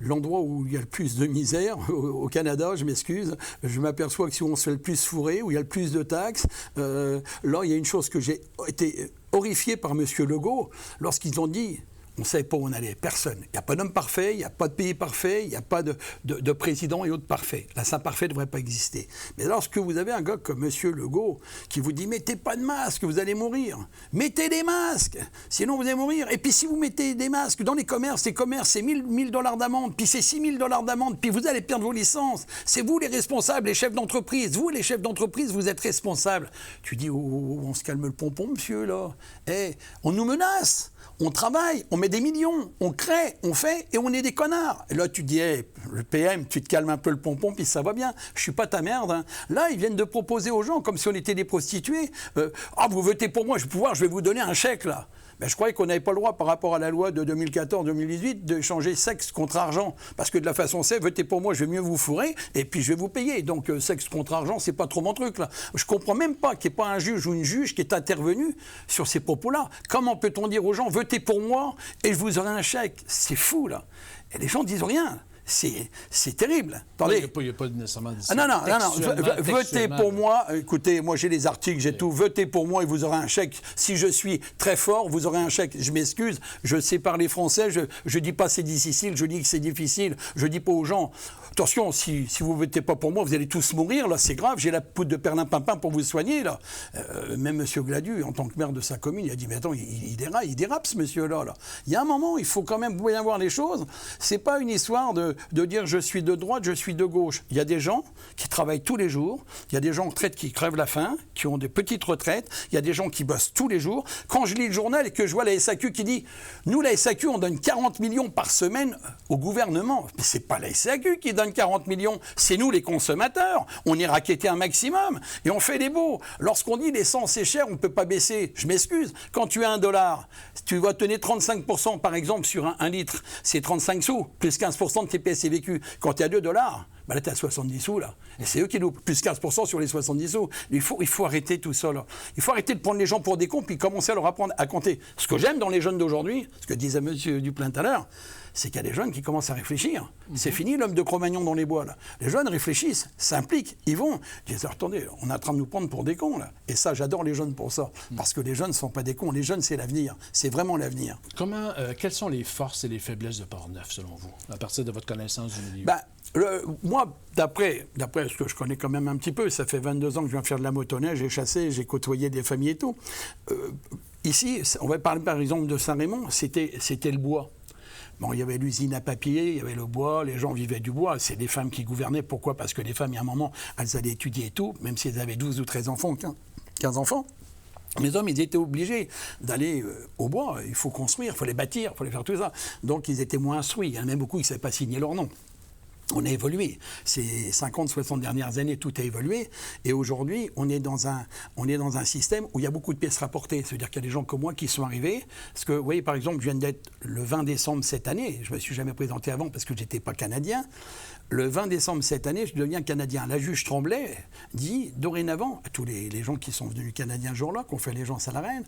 l'endroit où il y a le plus de misère au Canada, je m'excuse. Je m'aperçois que si on se fait le plus fourrer, où il y a le plus de taxes, là il y a une chose que j'ai été horrifié par M. Legault, lorsqu'ils ont dit... On ne savait pas où on allait, personne. Il n'y a pas d'homme parfait, il n'y a pas de pays parfait, il n'y a pas de président et autres parfaits. La Saint-Parfait ne devrait pas exister. Mais lorsque vous avez un gars comme M. Legault qui vous dit « Mettez pas de masque, vous allez mourir. Mettez des masques, sinon vous allez mourir. Et puis si vous mettez des masques dans les commerces, c'est $1,000 d'amende, puis c'est $6,000 d'amende, puis vous allez perdre vos licences. C'est vous les responsables, les chefs d'entreprise. Vous, les chefs d'entreprise, vous êtes responsables. » Tu dis on se calme le pompon, monsieur, là. On nous menace. On travaille, on met des millions, on crée, on fait, et on est des connards. Et là, tu dis, le PM, tu te calmes un peu le pompon, puis ça va bien. Je suis pas ta merde. Hein. Là, ils viennent de proposer aux gens, comme si on était des prostituées. Vous votez pour moi, je vais vous donner un chèque, là. Ben, je croyais qu'on n'avait pas le droit, par rapport à la loi de 2014-2018, de changer sexe contre argent. Parce que de la façon c'est, votez pour moi, je vais mieux vous fourrer, et puis je vais vous payer. Donc, sexe contre argent, c'est pas trop mon truc, là. Je comprends même pas qu'il n'y ait pas un juge ou une juge qui est intervenu sur ces propos-là. Comment peut-on dire aux gens, votez pour moi, et je vous aurai un chèque? C'est fou, là. Et les gens ne disent rien. C'est terrible. Attendez. Il n'y a pas nécessairement dit ça. Non. Votez pour moi. Écoutez, moi j'ai les articles, j'ai tout. Votez pour moi et vous aurez un chèque. Si je suis très fort, vous aurez un chèque. Je m'excuse, je sais parler français. Je dis pas c'est difficile, je dis que c'est difficile. Je dis pas aux gens, attention, si vous votez pas pour moi, vous allez tous mourir. Là, c'est grave. J'ai la poudre de perlimpinpin pour vous soigner. Là. Même M. Gladu, en tant que maire de sa commune, il a dit mais attends, il dérape ce monsieur-là. Là. Il y a un moment, il faut quand même bien voir les choses. C'est pas une histoire de de dire je suis de droite, je suis de gauche. Il y a des gens qui travaillent tous les jours, il y a des gens en retraite qui crèvent la faim, qui ont des petites retraites, il y a des gens qui bossent tous les jours. Quand je lis le journal et que je vois la SAQ qui dit « Nous, la SAQ, on donne 40 millions par semaine au gouvernement. » Mais c'est pas la SAQ qui donne 40 millions, c'est nous les consommateurs. On est rackettés un maximum et on fait les beaux. Lorsqu'on dit l'essence est cher, on ne peut pas baisser. Je m'excuse. Quand tu as $1, tu vas tenir 35% par exemple sur un litre. C'est 35 sous, plus 15% de TPS et vécu. Quand tu es à $2, bah là, tu es à 70 sous, là. Et c'est eux qui loupent. Plus 15% sur les 70 sous. Il faut arrêter tout ça, là. Il faut arrêter de prendre les gens pour des cons, puis commencer à leur apprendre à compter. Ce que j'aime dans les jeunes d'aujourd'hui, ce que disait M. Duplain tout à l'heure, c'est qu'il y a des jeunes qui commencent à réfléchir. C'est fini l'homme de Cro-Magnon dans les bois, là. Les jeunes réfléchissent, s'impliquent, ils vont. Ils disent, attendez, on est en train de nous prendre pour des cons, là. Et ça, j'adore les jeunes pour ça. Parce que les jeunes ne sont pas des cons. Les jeunes, c'est l'avenir. C'est vraiment l'avenir. Quelles sont les forces et les faiblesses de Portneuf, selon vous, à partir de votre connaissance du milieu? Moi, d'après ce que je connais quand même un petit peu, ça fait 22 ans que je viens faire de la motoneige, j'ai chassé, j'ai côtoyé des familles et tout. Ici, on va parler par exemple de Saint-Raymond, c'était le bois. Bon, il y avait l'usine à papier, il y avait le bois, les gens vivaient du bois. C'est des femmes qui gouvernaient. Pourquoi? Parce que les femmes, il y a un moment, elles allaient étudier et tout, même si elles avaient 12 ou 13 enfants, 15 enfants. Les hommes, ils étaient obligés d'aller au bois. Il faut construire, il faut les bâtir, il faut les faire tout ça. Donc, ils étaient moins instruits. Il y en a même beaucoup qui ne savaient pas signer leur nom. On a évolué. Ces 50, 60 dernières années, tout a évolué. Et aujourd'hui, on est dans un système où il y a beaucoup de pièces rapportées. C'est-à-dire qu'il y a des gens comme moi qui sont arrivés. Parce que, vous voyez, par exemple, je viens d'être le 20 décembre cette année. Je ne me suis jamais présenté avant parce que je n'étais pas canadien. Le 20 décembre cette année, je deviens canadien. La juge Tremblay dit, dorénavant, à tous les gens qui sont venus canadiens ce jour-là, qu'on fait allégeance à la reine,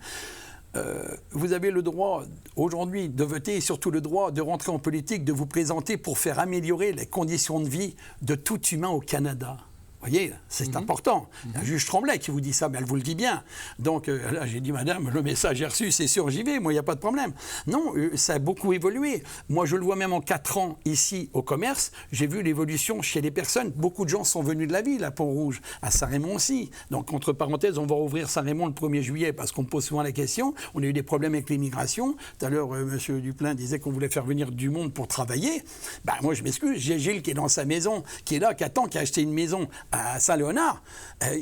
vous avez le droit aujourd'hui de voter et surtout le droit de rentrer en politique, de vous présenter pour faire améliorer les conditions de vie de tout humain au Canada. Vous voyez, c'est important. La juge Tremblay qui vous dit ça, mais elle vous le dit bien. Donc là, j'ai dit, madame, le message est reçu, c'est sûr, j'y vais, moi, il n'y a pas de problème. Non, ça a beaucoup évolué. Moi, je le vois même en 4 ans ici au commerce, j'ai vu l'évolution chez les personnes. Beaucoup de gens sont venus de la ville à Pont-Rouge, à Saint-Raymond aussi. Donc, entre parenthèses, on va rouvrir Saint-Raymond le 1er juillet parce qu'on me pose souvent la question. On a eu des problèmes avec l'immigration. Tout à l'heure, M. Duplain disait qu'on voulait faire venir du monde pour travailler. Ben, moi, je m'excuse, j'ai Gilles qui est dans sa maison, qui est là, qui attend, qui a acheté une maison à Saint-Léonard,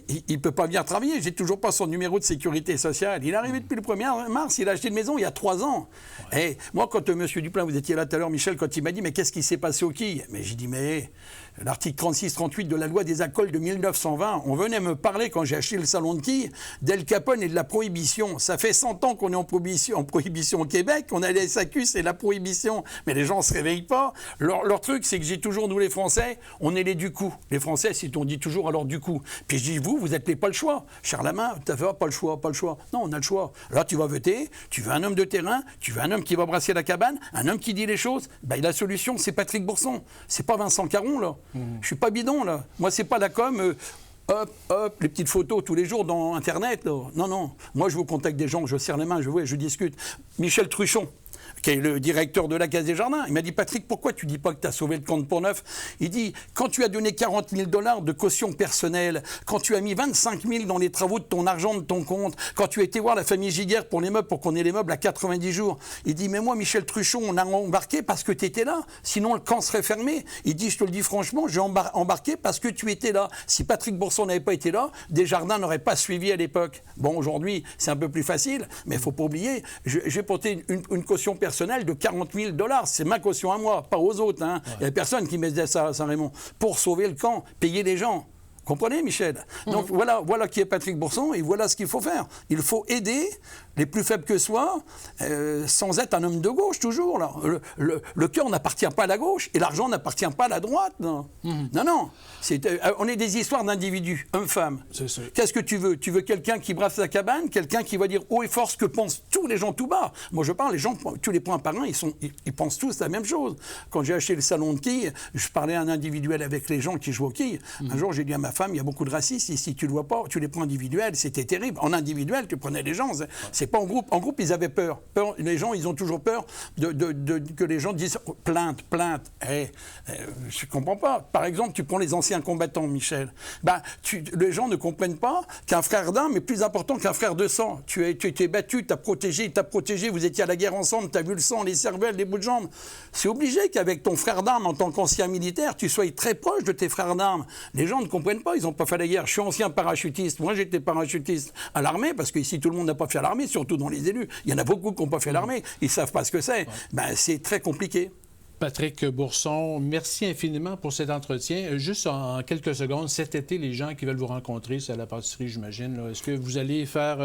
il ne peut pas venir travailler. J'ai toujours pas son numéro de sécurité sociale. Il est arrivé depuis le 1er mars, il a acheté une maison il y a 3 ans. Ouais. Et moi, quand M. Duplain, vous étiez là tout à l'heure, Michel, quand il m'a dit, mais qu'est-ce qui s'est passé aux quilles? Mais j'ai dit, mais l'article 36-38 de la loi des alcools de 1920, on venait me parler, quand j'ai acheté le salon de quilles, d'El Capone et de la prohibition. Ça fait 100 ans qu'on est en prohibition au Québec, on a les SAQ, c'est la prohibition. Mais les gens ne se réveillent pas. Leur truc, c'est que j'ai toujours, nous les Français, on est les du coup. Les Français, on dit toujours alors du coup. Puis je dis, vous êtes les pas le choix. Charlemagne, tu n'as pas le choix. Non, on a le choix. Là, tu vas voter, tu veux un homme de terrain, tu veux un homme qui va brasser la cabane, un homme qui dit les choses. Ben, la solution, c'est Patrick Bourson. C'est pas Vincent Caron, là. Je suis pas bidon, là. Moi, c'est pas la com... hop, les petites photos tous les jours dans Internet, là. Non. Moi, je vous contacte des gens, je serre les mains, je discute. Michel Truchon, qui est le directeur de la Caisse des Jardins. Il m'a dit, Patrick, pourquoi tu dis pas que tu as sauvé le camp de Portneuf? Il dit, quand tu as donné 40 000 $ de caution personnelle, quand tu as mis 25 000 dans les travaux de ton argent, de ton compte, quand tu as été voir la famille Giguère pour les meubles, pour qu'on ait les meubles à 90 jours, il dit, mais moi, Michel Truchon, on a embarqué parce que tu étais là, sinon le camp serait fermé. Il dit, je te le dis franchement, j'ai embarqué parce que tu étais là. Si Patrick Bourson n'avait pas été là, Desjardins n'aurait pas suivi à l'époque. Bon, aujourd'hui, c'est un peu plus facile, mais il ne faut pas oublier, j'ai porté une caution personnelle de 40 000 $. C'est ma caution à moi, pas aux autres. Hein. Il n'y a personne qui mettait ça à Saint-Raymond. Pour sauver le camp, payer les gens. Comprenez, Michel? Donc voilà qui est Patrick Bourson et voilà ce qu'il faut faire. Il faut aider les plus faibles que soi, sans être un homme de gauche toujours. Là. Le cœur n'appartient pas à la gauche et l'argent n'appartient pas à la droite. Non. Non. On est des histoires d'individus, hommes-femmes. Qu'est-ce que tu veux? Tu veux quelqu'un qui brasse la cabane, quelqu'un qui va dire haut et fort ce que pensent tous les gens tout bas. Moi, je parle, les gens, tous les points par un, ils pensent tous la même chose. Quand j'ai acheté le salon de quilles, je parlais en individuel avec les gens qui jouent aux quilles. Un jour, j'ai dit à ma femme, il y a beaucoup de racistes, ici tu le vois pas, tu les prends individuels, c'était terrible. En individuel, tu prenais les gens, c'est C'est pas en groupe. En groupe, ils avaient peur. Les gens, ils ont toujours peur que les gens disent plainte. Je comprends pas. Par exemple, tu prends les anciens combattants, Michel. Les gens ne comprennent pas qu'un frère d'armes est plus important qu'un frère de sang. Tu t'es battu, t'as protégé, vous étiez à la guerre ensemble, t'as vu le sang, les cervelles, les bouts de jambes. C'est obligé qu'avec ton frère d'armes, en tant qu'ancien militaire, tu sois très proche de tes frères d'armes. Les gens ne comprennent pas, ils n'ont pas fait la guerre. Je suis ancien parachutiste. Moi, j'étais parachutiste à l'armée, parce qu'ici, tout le monde n'a pas fait l'armée, surtout dans les élus. Il y en a beaucoup qui n'ont pas fait l'armée. Ils ne savent pas ce que c'est. C'est très compliqué. Patrick Bourson, merci infiniment pour cet entretien. Juste en quelques secondes, cet été, les gens qui veulent vous rencontrer, c'est à la pâtisserie, j'imagine. Est-ce que vous allez faire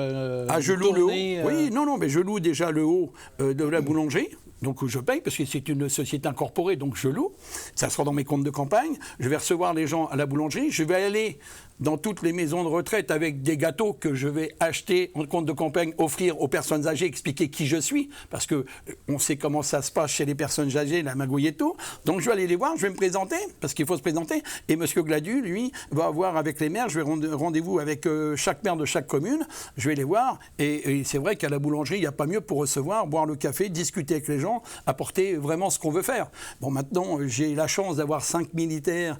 je loue le haut. Oui, non, mais je loue déjà le haut de la boulangerie. Donc je paye parce que c'est une société incorporée, donc je loue. Ça sera dans mes comptes de campagne. Je vais recevoir les gens à la boulangerie. Je vais aller dans toutes les maisons de retraite avec des gâteaux que je vais acheter en compte de campagne, offrir aux personnes âgées, expliquer qui je suis, parce que on sait comment ça se passe chez les personnes âgées, la magouille et tout. Donc je vais aller les voir, je vais me présenter, parce qu'il faut se présenter. Et M. Gladu, lui, va avoir avec les maires, je vais rendez-vous avec chaque maire de chaque commune, je vais les voir. Et c'est vrai qu'à la boulangerie, il n'y a pas mieux pour recevoir, boire le café, discuter avec les gens, apporter vraiment ce qu'on veut faire. Bon, maintenant, j'ai la chance d'avoir 5 militaires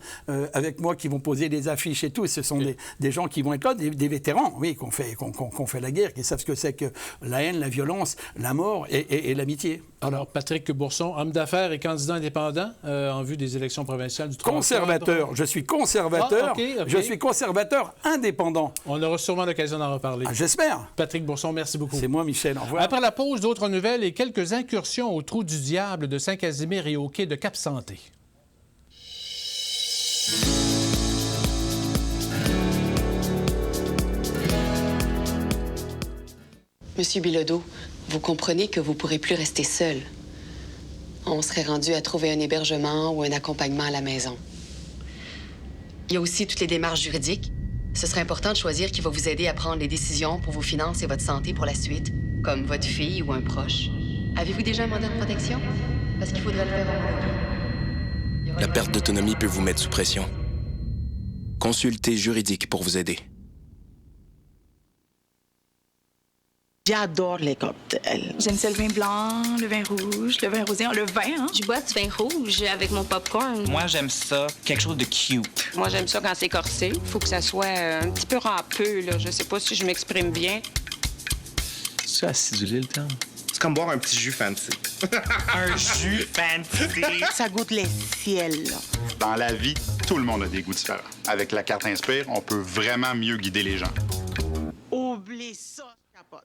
avec moi qui vont poser des affiches et tout. Ce sont des gens qui vont être là, des vétérans, oui, qui ont fait la guerre, qui savent ce que c'est que la haine, la violence, la mort et l'amitié. Alors, Patrick Bourson, homme d'affaires et candidat indépendant en vue des élections provinciales du 3 Conservateur. octobre. Je suis conservateur. OK. Je suis conservateur indépendant. On aura sûrement l'occasion d'en reparler. J'espère. Patrick Bourson, merci beaucoup. C'est moi, Michel. Au revoir. Après la pause, d'autres nouvelles et quelques incursions au trou du diable de Saint-Casimir et au quai de Cap-Santé. Monsieur Bilodeau, vous comprenez que vous ne pourrez plus rester seul. On serait rendu à trouver un hébergement ou un accompagnement à la maison. Il y a aussi toutes les démarches juridiques. Ce serait important de choisir qui va vous aider à prendre les décisions pour vos finances et votre santé pour la suite, comme votre fille ou un proche. Avez-vous déjà un mandat de protection? Parce qu'il faudrait le faire homologuer. La perte d'autonomie peut vous mettre sous pression. Consultez Juridique pour vous aider. J'adore les cocktails. J'aime ça le vin blanc, le vin rouge, le vin rosé, le vin, hein? Je bois du vin rouge avec mon popcorn. Moi, j'aime ça, quelque chose de cute. Moi, j'aime ça quand c'est corsé. Il faut que ça soit un petit peu râpeux, là. Je sais pas si je m'exprime bien. C'est acidulé, le terme? C'est comme boire un petit jus fancy. Un jus fancy? Ça goûte les ciels, là. Dans la vie, tout le monde a des goûts différents. Avec la carte Inspire, on peut vraiment mieux guider les gens. Oublie ça, capote.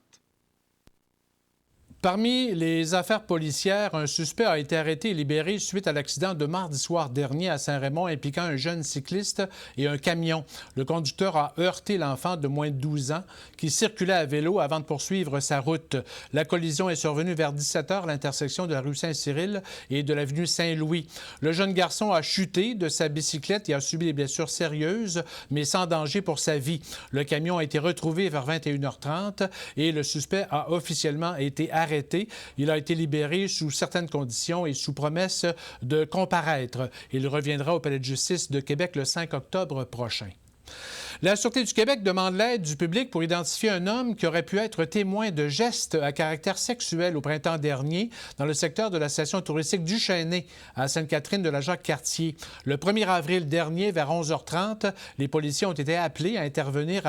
Parmi les affaires policières, un suspect a été arrêté et libéré suite à l'accident de mardi soir dernier à Saint-Raymond impliquant un jeune cycliste et un camion. Le conducteur a heurté l'enfant de moins de 12 ans qui circulait à vélo avant de poursuivre sa route. La collision est survenue vers 17h à l'intersection de la rue Saint-Cyril et de l'avenue Saint-Louis. Le jeune garçon a chuté de sa bicyclette et a subi des blessures sérieuses, mais sans danger pour sa vie. Le camion a été retrouvé vers 21h30 et le suspect a officiellement été arrêté. Il a été libéré sous certaines conditions et sous promesse de comparaître. Il reviendra au Palais de justice de Québec le 5 octobre prochain. La Sûreté du Québec demande l'aide du public pour identifier un homme qui aurait pu être témoin de gestes à caractère sexuel au printemps dernier dans le secteur de la station touristique du Chêné, à Sainte-Catherine de la Jacques-Cartier. Le 1er avril dernier, vers 11h30, les policiers ont été appelés à intervenir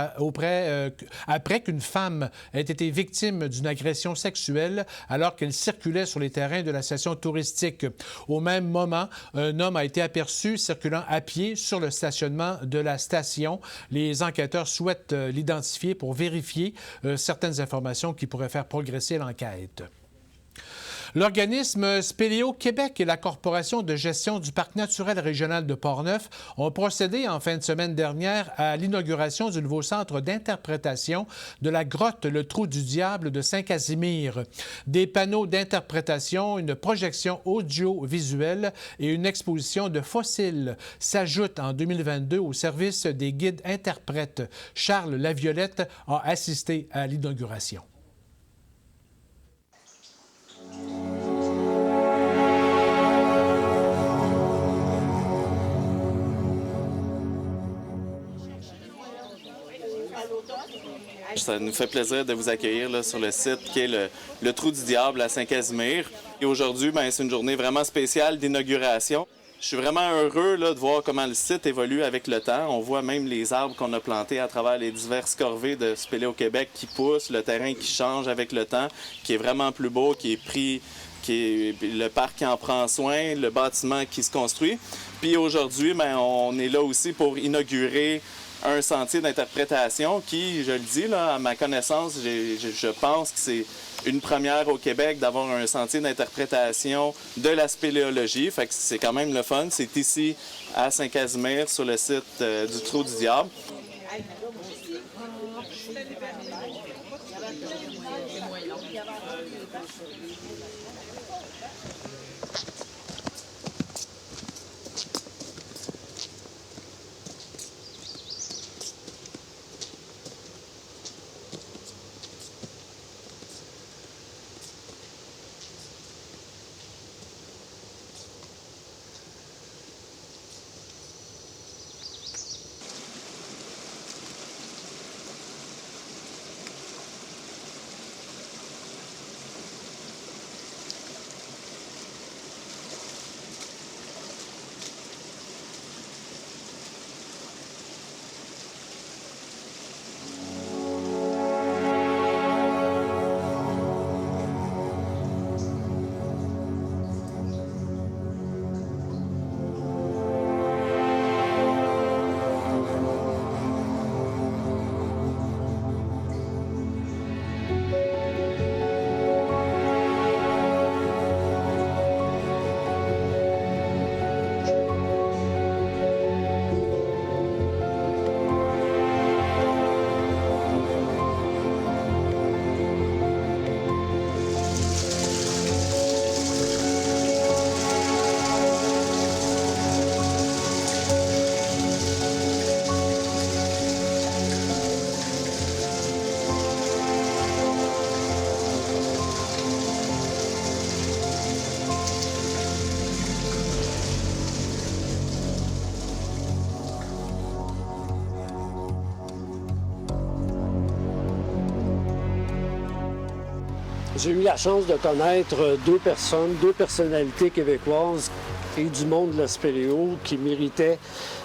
après qu'une femme ait été victime d'une agression sexuelle alors qu'elle circulait sur les terrains de la station touristique. Au même moment, un homme a été aperçu circulant à pied sur le stationnement de la station. Les enquêteurs souhaitent l'identifier pour vérifier certaines informations qui pourraient faire progresser l'enquête. L'organisme Spéléo Québec et la Corporation de gestion du Parc naturel régional de Portneuf ont procédé en fin de semaine dernière à l'inauguration du nouveau centre d'interprétation de la grotte Le Trou du Diable de Saint-Casimir. Des panneaux d'interprétation, une projection audiovisuelle et une exposition de fossiles s'ajoutent en 2022 au service des guides interprètes. Charles Laviolette a assisté à l'inauguration. Ça nous fait plaisir de vous accueillir là, sur le site qui est le Trou du Diable à Saint-Casimir. Et aujourd'hui, c'est une journée vraiment spéciale d'inauguration. Je suis vraiment heureux là, de voir comment le site évolue avec le temps. On voit même les arbres qu'on a plantés à travers les diverses corvées de Spéléo-Québec qui poussent, le terrain qui change avec le temps, qui est vraiment plus beau, qui est pris, le parc qui en prend soin, le bâtiment qui se construit. Puis aujourd'hui, on est là aussi pour inaugurer un sentier d'interprétation qui, je le dis, là, à ma connaissance, je pense que c'est une première au Québec d'avoir un sentier d'interprétation de la spéléologie. Fait que c'est quand même le fun. C'est ici, à Saint-Casimir, sur le site du Trou du Diable. J'ai eu la chance de connaître deux personnalités québécoises et du monde de la spéléo qui méritent,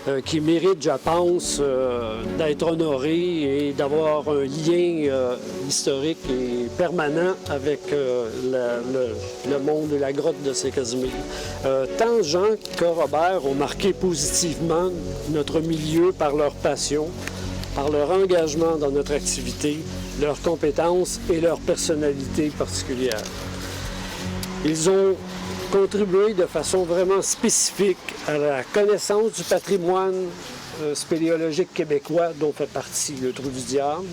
je pense, d'être honorés et d'avoir un lien historique et permanent avec le monde et la grotte de Saint-Casimir. Tant Jean que Robert ont marqué positivement notre milieu par leur passion, par leur engagement dans notre activité, leurs compétences et leur personnalité particulière. Ils ont contribué de façon vraiment spécifique à la connaissance du patrimoine spéléologique québécois dont fait partie le Trou du Diable.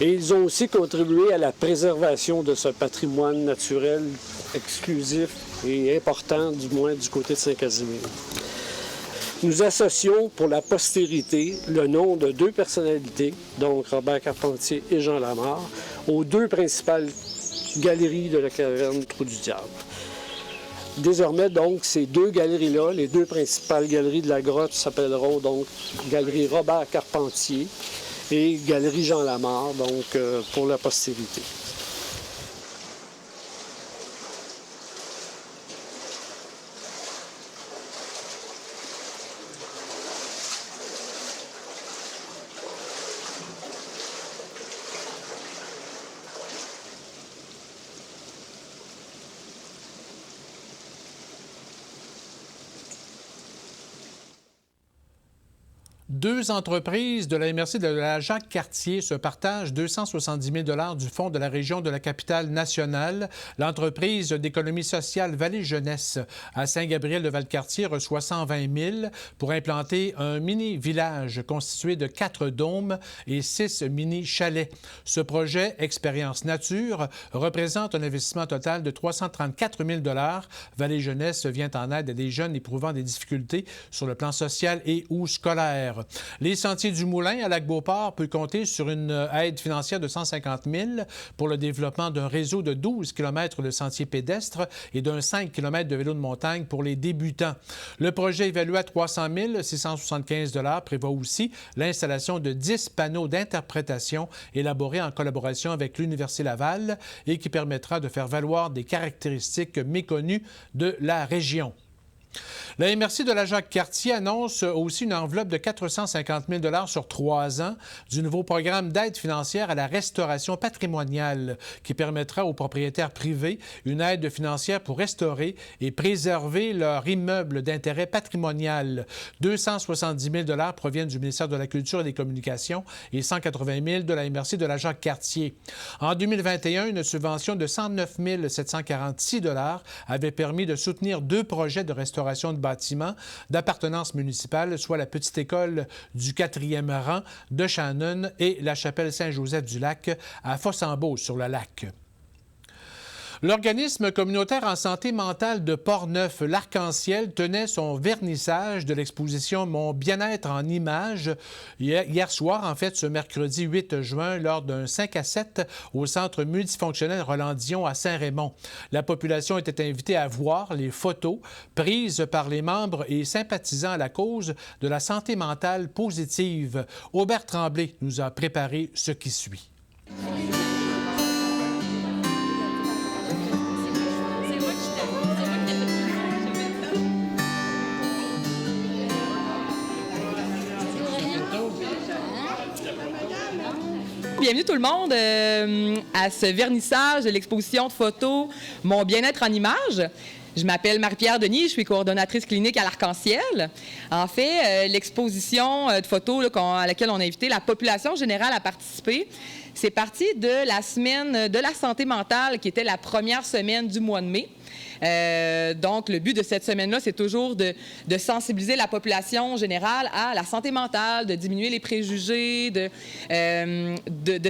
Et ils ont aussi contribué à la préservation de ce patrimoine naturel exclusif et important, du moins du côté de Saint-Casimir. Nous associons pour la postérité le nom de deux personnalités, donc Robert Carpentier et Jean Lamarre, aux deux principales galeries de la caverne Trou du Diable. Désormais, donc, ces deux galeries-là, les deux principales galeries de la grotte s'appelleront donc Galerie Robert Carpentier et Galerie Jean Lamarre, donc pour la postérité. Deux entreprises de la MRC de la Jacques-Cartier se partagent 270 000 du fonds de la région de la capitale nationale. L'entreprise d'économie sociale Vallée-Jeunesse à Saint-Gabriel-de-Valcartier reçoit 120 000 pour implanter un mini-village constitué de 4 dômes et 6 mini-chalets. Ce projet, Expérience Nature, représente un investissement total de 334 000 Vallée-Jeunesse vient en aide à des jeunes éprouvant des difficultés sur le plan social et ou scolaire. Les Sentiers du Moulin à Lac-Beauport peut compter sur une aide financière de 150 000 pour le développement d'un réseau de 12 km de sentiers pédestres et d'un 5 km de vélo de montagne pour les débutants. Le projet évalué à 300 675 $ prévoit aussi l'installation de 10 panneaux d'interprétation élaborés en collaboration avec l'Université Laval et qui permettra de faire valoir des caractéristiques méconnues de la région. La MRC de la Jacques-Cartier annonce aussi une enveloppe de 450 000 $ sur 3 ans du nouveau programme d'aide financière à la restauration patrimoniale qui permettra aux propriétaires privés une aide financière pour restaurer et préserver leur immeuble d'intérêt patrimonial. 270 000 $ proviennent du ministère de la Culture et des Communications et 180 000 de la MRC de la Jacques-Cartier. En 2021, une subvention de 109 746 $ avait permis de soutenir 2 projets de restauration de bâtiments d'appartenance municipale, soit la Petite École du 4e rang de Shannon et la Chapelle Saint-Joseph-du-Lac à Fossambeau-sur-le-Lac. L'organisme communautaire en santé mentale de Portneuf, l'Arc-en-Ciel, tenait son vernissage de l'exposition Mon bien-être en images hier soir, en fait, ce mercredi 8 juin, lors d'un 5 à 7 au Centre multifonctionnel Roland-Dion à Saint-Raymond. La population était invitée à voir les photos prises par les membres et sympathisants à la cause de la santé mentale positive. Aubert Tremblay nous a préparé ce qui suit. Bienvenue tout le monde à ce vernissage de l'exposition de photos Mon bien-être en images. Je m'appelle Marie-Pierre Denis, je suis coordonnatrice clinique à l'Arc-en-Ciel. En fait, l'exposition de photos à laquelle on a invité la population générale à participer, c'est parti de la semaine de la santé mentale qui était la première semaine du mois de mai. Donc, le but de cette semaine-là, c'est toujours de sensibiliser la population générale à la santé mentale, de diminuer les préjugés, de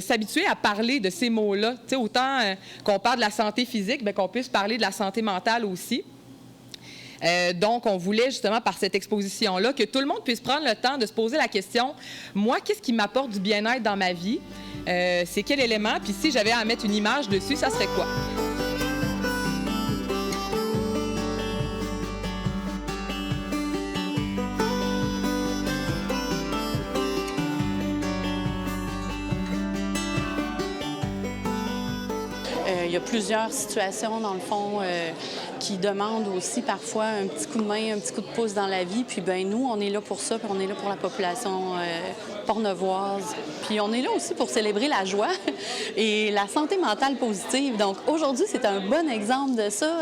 s'habituer à parler de ces mots-là. Tu sais, autant qu'on parle de la santé physique, bien, qu'on puisse parler de la santé mentale aussi. Donc, on voulait justement, par cette exposition-là, que tout le monde puisse prendre le temps de se poser la question, moi, qu'est-ce qui m'apporte du bien-être dans ma vie? C'est quel élément? Puis si j'avais à mettre une image dessus, ça serait quoi? Il y a plusieurs situations, dans le fond, qui demandent aussi parfois un petit coup de main, un petit coup de pouce dans la vie. Puis, bien, nous, on est là pour ça, puis on est là pour la population portnevoise. Puis, on est là aussi pour célébrer la joie et la santé mentale positive. Donc, aujourd'hui, c'est un bon exemple de ça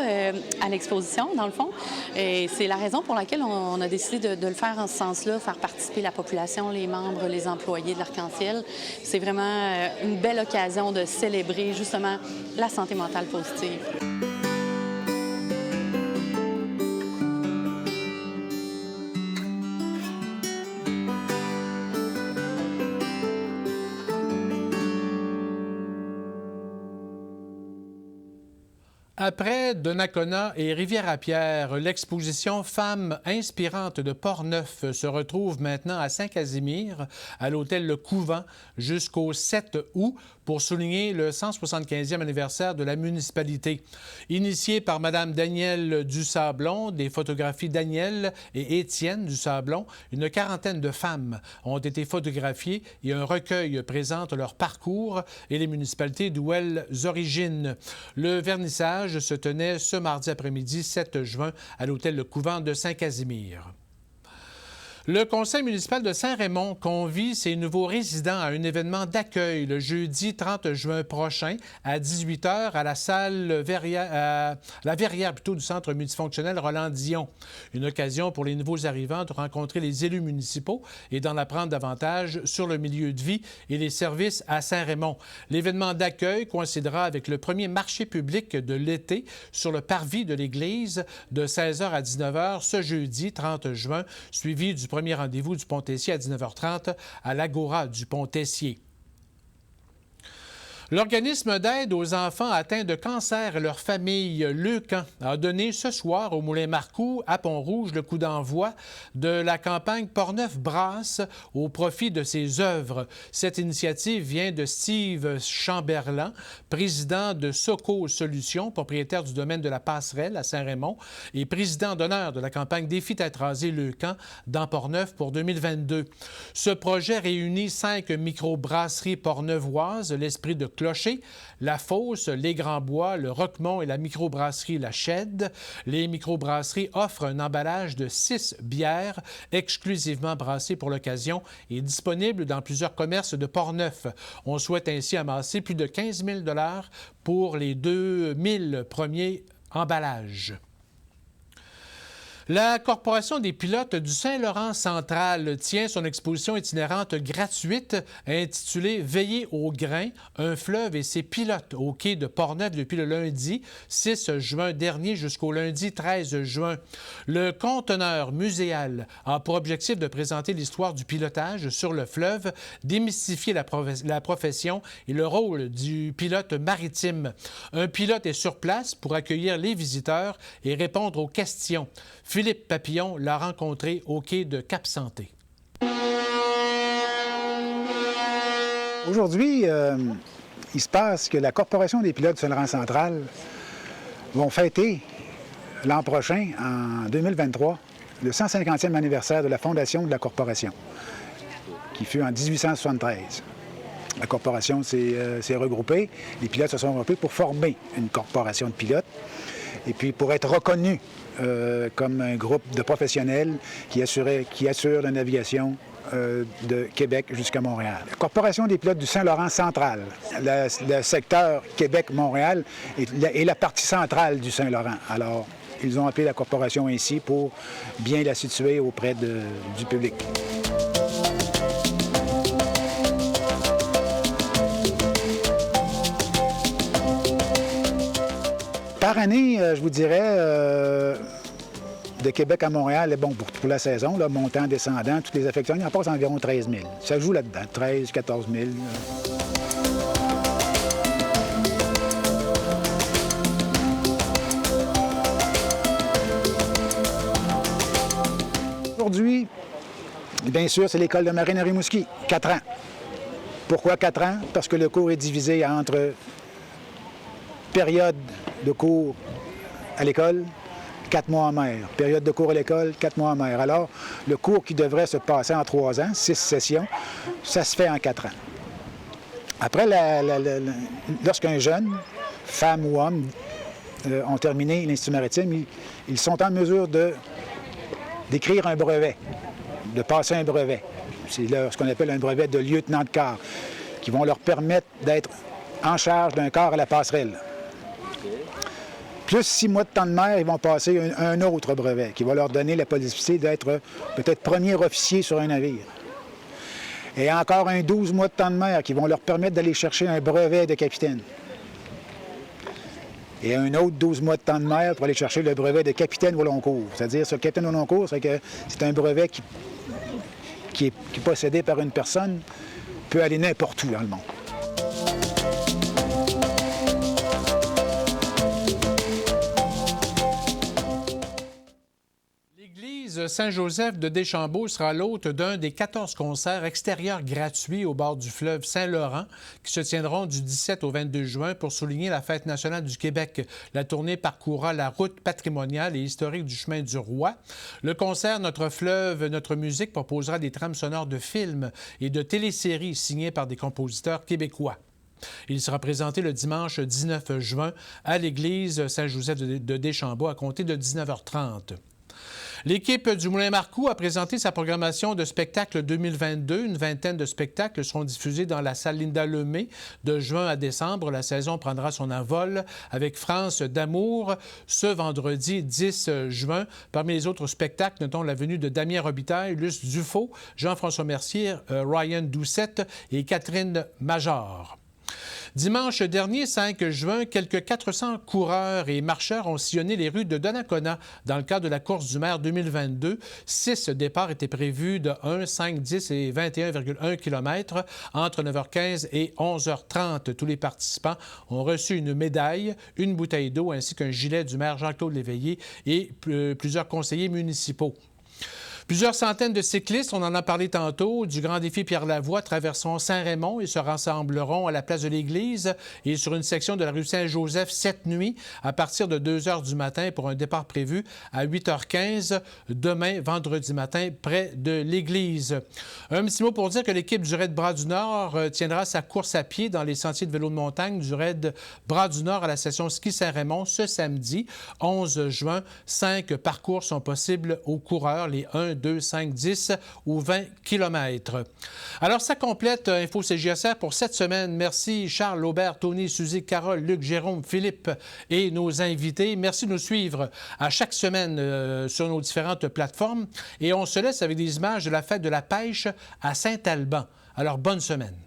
à l'exposition, dans le fond. Et c'est la raison pour laquelle on a décidé de le faire en ce sens-là, faire participer la population, les membres, les employés de l'Arc-en-Ciel. C'est vraiment une belle occasion de célébrer, justement, la santé mentale positive. Après Donnacona et Rivière-à-Pierre, l'exposition Femmes inspirantes de Portneuf se retrouve maintenant à Saint-Casimir, à l'hôtel Le Couvent, jusqu'au 7 août, pour souligner le 175e anniversaire de la municipalité. Initiée par Mme Danielle Dusablon, des photographies Danielle et Étienne Dusablon, une quarantaine de femmes ont été photographiées et un recueil présente leur parcours et les municipalités d'où elles originent. Le vernissage se tenait ce mardi après-midi 7 juin à l'hôtel Le Couvent de Saint-Casimir. Le conseil municipal de Saint-Raymond convie ses nouveaux résidents à un événement d'accueil le jeudi 30 juin prochain à 18 h à la salle la verrière du centre multifonctionnel Roland-Dion. Une occasion pour les nouveaux arrivants de rencontrer les élus municipaux et d'en apprendre davantage sur le milieu de vie et les services à Saint-Raymond. L'événement d'accueil coïncidera avec le premier marché public de l'été sur le parvis de l'église de 16 h à 19 h ce jeudi 30 juin, suivi du premier rendez-vous du Pont-Tessier à 19 h 30 à l'Agora du Pont-Tessier. L'organisme d'aide aux enfants atteints de cancer et leurs familles, Leucan, a donné ce soir au Moulin Marcoux, à Pont-Rouge, le coup d'envoi de la campagne Portneuf Brasse au profit de ses œuvres. Cette initiative vient de Steve Chamberlain, président de Soco Solutions, propriétaire du domaine de la Passerelle à Saint-Raymond et président d'honneur de la campagne Défi tête rasée Leucan dans Portneuf pour 2022. Ce projet réunit 5 microbrasseries portneuvoises, l'Esprit de Clocher, la Fosse, les Grands Bois, le Roquemont et la microbrasserie La Chède. Les microbrasseries offrent un emballage de 6 bières exclusivement brassées pour l'occasion et disponibles dans plusieurs commerces de Portneuf. On souhaite ainsi amasser plus de 15 000 $ pour les 2000 premiers emballages. La Corporation des pilotes du Saint-Laurent central tient son exposition itinérante gratuite intitulée « Veillez au grain, un fleuve et ses pilotes » au quai de Portneuf depuis le lundi 6 juin dernier jusqu'au lundi 13 juin. Le conteneur muséal a pour objectif de présenter l'histoire du pilotage sur le fleuve, démystifier la profession et le rôle du pilote maritime. Un pilote est sur place pour accueillir les visiteurs et répondre aux questions. Philippe Papillon l'a rencontré au quai de Cap-Santé. Aujourd'hui, il se passe que la Corporation des pilotes du Saint-Laurent central vont fêter l'an prochain, en 2023, le 150e anniversaire de la fondation de la Corporation, qui fut en 1873. La Corporation s'est regroupée, les pilotes se sont regroupés pour former une corporation de pilotes et puis pour être reconnus comme un groupe de professionnels qui assure la navigation de Québec jusqu'à Montréal. La Corporation des pilotes du Saint-Laurent central, le secteur Québec-Montréal est la partie centrale du Saint-Laurent. Alors, ils ont appelé la corporation ainsi pour bien la situer auprès du public. Par année, je vous dirais, de Québec à Montréal, bon, pour la saison, là, montant, descendant, toutes les affections, il en passe environ 13 000. Ça joue là-dedans, 13 000, 14 000. Aujourd'hui, bien sûr, c'est l'école de marine à Rimouski, 4 ans. Pourquoi 4 ans? Parce que le cours est divisé entre période de cours à l'école, 4 mois en mer. Période de cours à l'école, 4 mois en mer. Alors, le cours qui devrait se passer en 3 ans, 6 sessions, ça se fait en 4 ans. Après, lorsqu'un jeune, femme ou homme, ont terminé l'Institut maritime, ils sont en mesure d'écrire un brevet, de passer un brevet. C'est ce qu'on appelle un brevet de lieutenant de quart, qui vont leur permettre d'être en charge d'un quart à la passerelle. Plus 6 mois de temps de mer, ils vont passer un autre brevet qui va leur donner la possibilité d'être peut-être premier officier sur un navire. Et encore un 12 mois de temps de mer qui vont leur permettre d'aller chercher un brevet de capitaine. Et un autre 12 mois de temps de mer pour aller chercher le brevet de capitaine au long cours. C'est-à-dire, ce capitaine au long cours, c'est que c'est un brevet qui est possédé par une personne, peut aller n'importe où dans le monde. L'église Saint-Joseph de Deschambault sera l'hôte d'un des 14 concerts extérieurs gratuits au bord du fleuve Saint-Laurent qui se tiendront du 17 au 22 juin pour souligner la Fête nationale du Québec. La tournée parcourra la route patrimoniale et historique du chemin du Roi. Le concert Notre fleuve, notre musique proposera des trames sonores de films et de téléséries signées par des compositeurs québécois. Il sera présenté le dimanche 19 juin à l'église Saint-Joseph de Deschambault à compter de 19h30. L'équipe du Moulin Marcoux a présenté sa programmation de spectacle 2022. Une vingtaine de spectacles seront diffusés dans la salle Linda Lemay de juin à décembre. La saison prendra son envol avec France d'amour ce vendredi 10 juin. Parmi les autres spectacles, notons la venue de Damien Robitaille, Luce Dufault, Jean-François Mercier, Ryan Doucette et Catherine Major. Dimanche dernier, 5 juin, quelques 400 coureurs et marcheurs ont sillonné les rues de Donnacona dans le cadre de la course du maire 2022. 6 départs étaient prévus de 1, 5, 10 et 21,1 km entre 9h15 et 11h30. Tous les participants ont reçu une médaille, une bouteille d'eau ainsi qu'un gilet du maire Jean-Claude Léveillé et plusieurs conseillers municipaux. Plusieurs centaines de cyclistes, on en a parlé tantôt, du Grand Défi Pierre-Lavoie traverseront Saint-Raymond et se rassembleront à la place de l'Église et sur une section de la rue Saint-Joseph cette nuit à partir de 2 h du matin pour un départ prévu à 8h15 demain, vendredi matin, près de l'Église. Un petit mot pour dire que l'équipe du Raid Bras du Nord tiendra sa course à pied dans les sentiers de vélo de montagne du Raid Bras du Nord à la station ski Saint-Raymond ce samedi, 11 juin. 5 parcours sont possibles aux coureurs, les 1, 2, 5, 10 ou 20 km. Alors, ça complète Info CJSR pour cette semaine. Merci Charles, Aubert, Tony, Suzy, Carole, Luc, Jérôme, Philippe et nos invités. Merci de nous suivre à chaque semaine sur nos différentes plateformes. Et on se laisse avec des images de la fête de la pêche à Saint-Alban. Alors, bonne semaine.